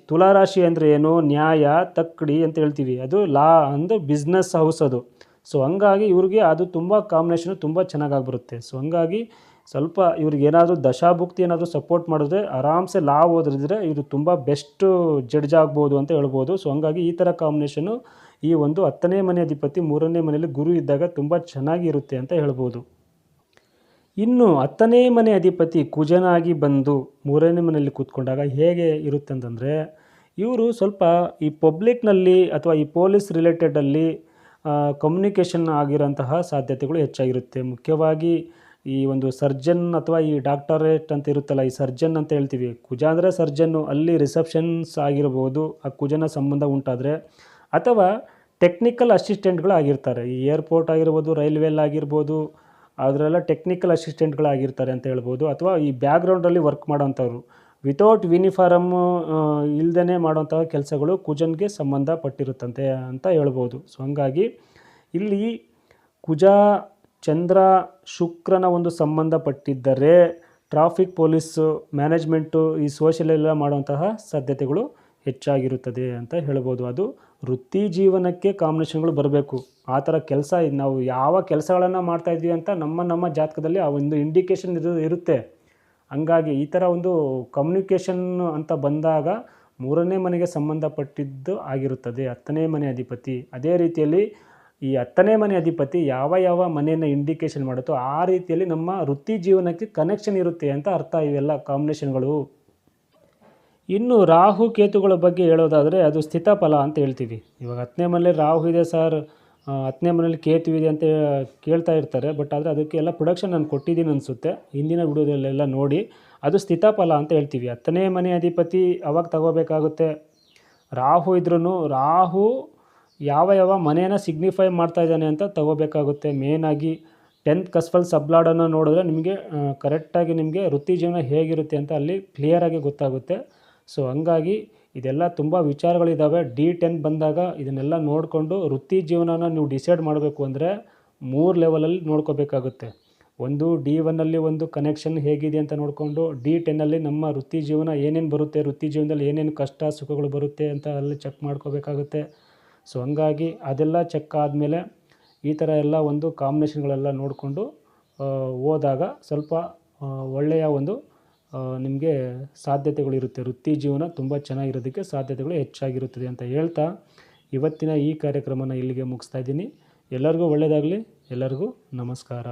ತುಲಾರಾಶಿ ಅಂದರೆ ಏನು? ನ್ಯಾಯ, ತಕ್ಕಡಿ ಅಂತ ಹೇಳ್ತೀವಿ. ಅದು ಲಾ ಅಂದರೆ ಬಿಸ್ನೆಸ್ ಹೌಸ್ ಅದು. ಸೊ ಹಂಗಾಗಿ ಇವ್ರಿಗೆ ಅದು ತುಂಬ ಕಾಂಬಿನೇಷನು ತುಂಬ ಚೆನ್ನಾಗಾಗ್ಬರುತ್ತೆ. ಸೊ ಹಂಗಾಗಿ ಸ್ವಲ್ಪ ಇವ್ರಿಗೆ ಏನಾದರೂ ದಶಾಭುಕ್ತಿ ಏನಾದರೂ ಸಪೋರ್ಟ್ ಮಾಡಿದ್ರೆ ಆರಾಮ್ಸೆ ಲಾ ಓದಿದ್ರೆ ಇವರು ತುಂಬ ಬೆಸ್ಟು ಜಡ್ಜ್ ಆಗ್ಬೋದು ಅಂತ ಹೇಳ್ಬೋದು. ಸೊ ಹಂಗಾಗಿ ಈ ಥರ ಕಾಂಬಿನೇಷನು ಈ ಒಂದು 10ನೇ ಮನೆ ಅಧಿಪತಿ 3ನೇ ಮನೆಯಲ್ಲಿ ಗುರು ಇದ್ದಾಗ ತುಂಬ ಚೆನ್ನಾಗಿರುತ್ತೆ ಅಂತ ಹೇಳ್ಬೋದು. ಇನ್ನು 10ನೇ ಮನೆ ಅಧಿಪತಿ ಕುಜನಾಗಿ ಬಂದು 3ನೇ ಮನೆಯಲ್ಲಿ ಕೂತ್ಕೊಂಡಾಗ ಹೇಗೆ ಇರುತ್ತೆ ಅಂತಂದರೆ, ಇವರು ಸ್ವಲ್ಪ ಈ ಪಬ್ಲಿಕ್ನಲ್ಲಿ ಅಥವಾ ಈ ಪೊಲೀಸ್ ರಿಲೇಟೆಡಲ್ಲಿ ಕಮ್ಯುನಿಕೇಷನ್ ಆಗಿರೋಂತಹ ಸಾಧ್ಯತೆಗಳು ಹೆಚ್ಚಾಗಿರುತ್ತೆ. ಮುಖ್ಯವಾಗಿ ಈ ಒಂದು ಸರ್ಜನ್ ಅಥವಾ ಈ ಡಾಕ್ಟರೇಟ್ ಅಂತ ಇರುತ್ತಲ್ಲ, ಈ ಸರ್ಜನ್ ಅಂತ ಹೇಳ್ತೀವಿ. ಕುಜ ಅಂದರೆ ಸರ್ಜನ್ನು, ಅಲ್ಲಿ ರಿಸೆಪ್ಷನ್ಸ್ ಆಗಿರ್ಬೋದು, ಆ ಕುಜನ ಸಂಬಂಧ ಉಂಟಾದರೆ, ಅಥವಾ ಟೆಕ್ನಿಕಲ್ ಅಸಿಸ್ಟೆಂಟ್ಗಳು ಆಗಿರ್ತಾರೆ. ಈ ಏರ್ಪೋರ್ಟ್ ಆಗಿರ್ಬೋದು, ರೈಲ್ವೆಲ್ ಆಗಿರ್ಬೋದು, ಅದರೆಲ್ಲ ಟೆಕ್ನಿಕಲ್ ಅಸಿಸ್ಟೆಂಟ್ಗಳಾಗಿರ್ತಾರೆ ಅಂತ ಹೇಳ್ಬೋದು. ಅಥವಾ ಈ ಬ್ಯಾಕ್ಗ್ರೌಂಡಲ್ಲಿ ವರ್ಕ್ ಮಾಡೋಂಥವ್ರು, ವಿತೌಟ್ ಯೂನಿಫಾರಮ್ ಇಲ್ದೇ ಮಾಡೋಂಥ ಕೆಲಸಗಳು ಕುಜನ್ಗೆ ಸಂಬಂಧಪಟ್ಟಿರುತ್ತಂತೆ ಅಂತ ಹೇಳ್ಬೋದು. ಸೊ ಹಂಗಾಗಿ ಇಲ್ಲಿ ಕುಜ, ಚಂದ್ರ, ಶುಕ್ರನ ಒಂದು ಸಂಬಂಧಪಟ್ಟಿದ್ದರೆ ಟ್ರಾಫಿಕ್ ಪೊಲೀಸು, ಮ್ಯಾನೇಜ್ಮೆಂಟು, ಈ ಸೋಷಿಯಲ್ ಎಲ್ಲ ಮಾಡುವಂತಹ ಸಾಧ್ಯತೆಗಳು ಹೆಚ್ಚಾಗಿರುತ್ತದೆ ಅಂತ ಹೇಳ್ಬೋದು. ಅದು ವೃತ್ತಿ ಜೀವನಕ್ಕೆ ಕಾಂಬಿನೇಷನ್ಗಳು ಬರಬೇಕು. ಆ ಥರ ಕೆಲಸ ನಾವು ಯಾವ ಕೆಲಸಗಳನ್ನು ಮಾಡ್ತಾಯಿದ್ವಿ ಅಂತ ನಮ್ಮ ಜಾತಕದಲ್ಲಿ ಆ ಒಂದು ಇಂಡಿಕೇಷನ್ ಇರುತ್ತೆ. ಹಂಗಾಗಿ ಈ ಥರ ಒಂದು ಕಮ್ಯುನಿಕೇಷನ್ ಅಂತ ಬಂದಾಗ 3ನೇ ಮನೆಗೆ ಸಂಬಂಧಪಟ್ಟಿದ್ದು ಆಗಿರುತ್ತದೆ 10ನೇ ಮನೆ ಅಧಿಪತಿ. ಅದೇ ರೀತಿಯಲ್ಲಿ ಈ 10ನೇ ಮನೆ ಅಧಿಪತಿ ಯಾವ ಮನೆಯನ್ನು ಇಂಡಿಕೇಷನ್ ಮಾಡುತ್ತೋ ಆ ರೀತಿಯಲ್ಲಿ ನಮ್ಮ ವೃತ್ತಿ ಜೀವನಕ್ಕೆ ಕನೆಕ್ಷನ್ ಇರುತ್ತೆ ಅಂತ ಅರ್ಥ ಇವೆಲ್ಲ ಕಾಂಬಿನೇಷನ್ಗಳು. ಇನ್ನು ರಾಹು ಕೇತುಗಳ ಬಗ್ಗೆ ಹೇಳೋದಾದರೆ ಅದು ಸ್ಥಿತಫಲ ಅಂತ ಹೇಳ್ತೀವಿ. ಇವಾಗ 10ನೇ ಮನೇಲಿ ರಾಹು ಇದೆ ಸರ್, 10ನೇ ಮನೇಲಿ ಕೇತು ಇದೆ ಅಂತ ಕೇಳ್ತಾ ಇರ್ತಾರೆ. ಬಟ್ ಆದರೆ ಅದಕ್ಕೆಲ್ಲ ಪ್ರೊಡಕ್ಷನ್ ನಾನು ಕೊಟ್ಟಿದ್ದೀನಿ ಅನಿಸುತ್ತೆ ಹಿಂದಿನ ವಿಡಿಯೋದಲ್ಲೆಲ್ಲ ನೋಡಿ. ಅದು ಸ್ಥಿತಫಲ ಅಂತ ಹೇಳ್ತೀವಿ. 10ನೇ ಮನೆ ಅಧಿಪತಿ ಅವಾಗ ತಗೋಬೇಕಾಗುತ್ತೆ. ರಾಹು ಇದ್ರೂ ರಾಹು ಯಾವ ಮನೆಯನ್ನು ಸಿಗ್ನಿಫೈ ಮಾಡ್ತಾ ಇದ್ದಾನೆ ಅಂತ ತಗೋಬೇಕಾಗುತ್ತೆ. ಮೇಯ್ನಾಗಿ 10th ಕಸ್ಫಲ್ ಸಬ್ಲಾಡನ್ನು ನೋಡಿದ್ರೆ ನಿಮಗೆ ಕರೆಕ್ಟಾಗಿ ನಿಮಗೆ ವೃತ್ತಿ ಜೀವನ ಹೇಗಿರುತ್ತೆ ಅಂತ ಅಲ್ಲಿ ಕ್ಲಿಯರಾಗಿ ಗೊತ್ತಾಗುತ್ತೆ. ಸೊ ಹಂಗಾಗಿ ಇದೆಲ್ಲ ತುಂಬ ವಿಚಾರಗಳಿದ್ದಾವೆ. D10 ಬಂದಾಗ ಇದನ್ನೆಲ್ಲ ನೋಡಿಕೊಂಡು ವೃತ್ತಿ ಜೀವನನ ನೀವು ಡಿಸೈಡ್ ಮಾಡಬೇಕು ಅಂದರೆ 3 ಲೆವೆಲಲ್ಲಿ ನೋಡ್ಕೋಬೇಕಾಗುತ್ತೆ. ಒಂದು D1ಅಲ್ಲಿ ಒಂದು ಕನೆಕ್ಷನ್ ಹೇಗಿದೆ ಅಂತ ನೋಡಿಕೊಂಡು, D10ಅಲ್ಲಿ ನಮ್ಮ ವೃತ್ತಿ ಜೀವನ ಏನೇನು ಬರುತ್ತೆ, ವೃತ್ತಿ ಜೀವನದಲ್ಲಿ ಏನೇನು ಕಷ್ಟ ಸುಖಗಳು ಬರುತ್ತೆ ಅಂತ ಅಲ್ಲಿ ಚೆಕ್ ಮಾಡ್ಕೋಬೇಕಾಗುತ್ತೆ. ಸೊ ಹಂಗಾಗಿ ಅದೆಲ್ಲ ಚೆಕ್ ಆದಮೇಲೆ ಈ ಥರ ಎಲ್ಲ ಒಂದು ಕಾಂಬಿನೇಷನ್ಗಳೆಲ್ಲ ನೋಡಿಕೊಂಡು ಹೋದಾಗ ಸ್ವಲ್ಪ ಒಳ್ಳೆಯ ಒಂದು ನಿಮಗೆ ಸಾಧ್ಯತೆಗಳಿರುತ್ತೆ. ವೃತ್ತಿ ಜೀವನ ತುಂಬ ಚೆನ್ನಾಗಿರೋದಕ್ಕೆ ಸಾಧ್ಯತೆಗಳು ಹೆಚ್ಚಾಗಿರುತ್ತದೆ ಅಂತ ಹೇಳ್ತಾ ಇವತ್ತಿನ ಈ ಕಾರ್ಯಕ್ರಮನ ಇಲ್ಲಿಗೆ ಮುಗಿಸ್ತಾ ಇದ್ದೀನಿ. ಎಲ್ಲರಿಗೂ ಒಳ್ಳೆಯದಾಗಲಿ. ಎಲ್ಲರಿಗೂ ನಮಸ್ಕಾರ.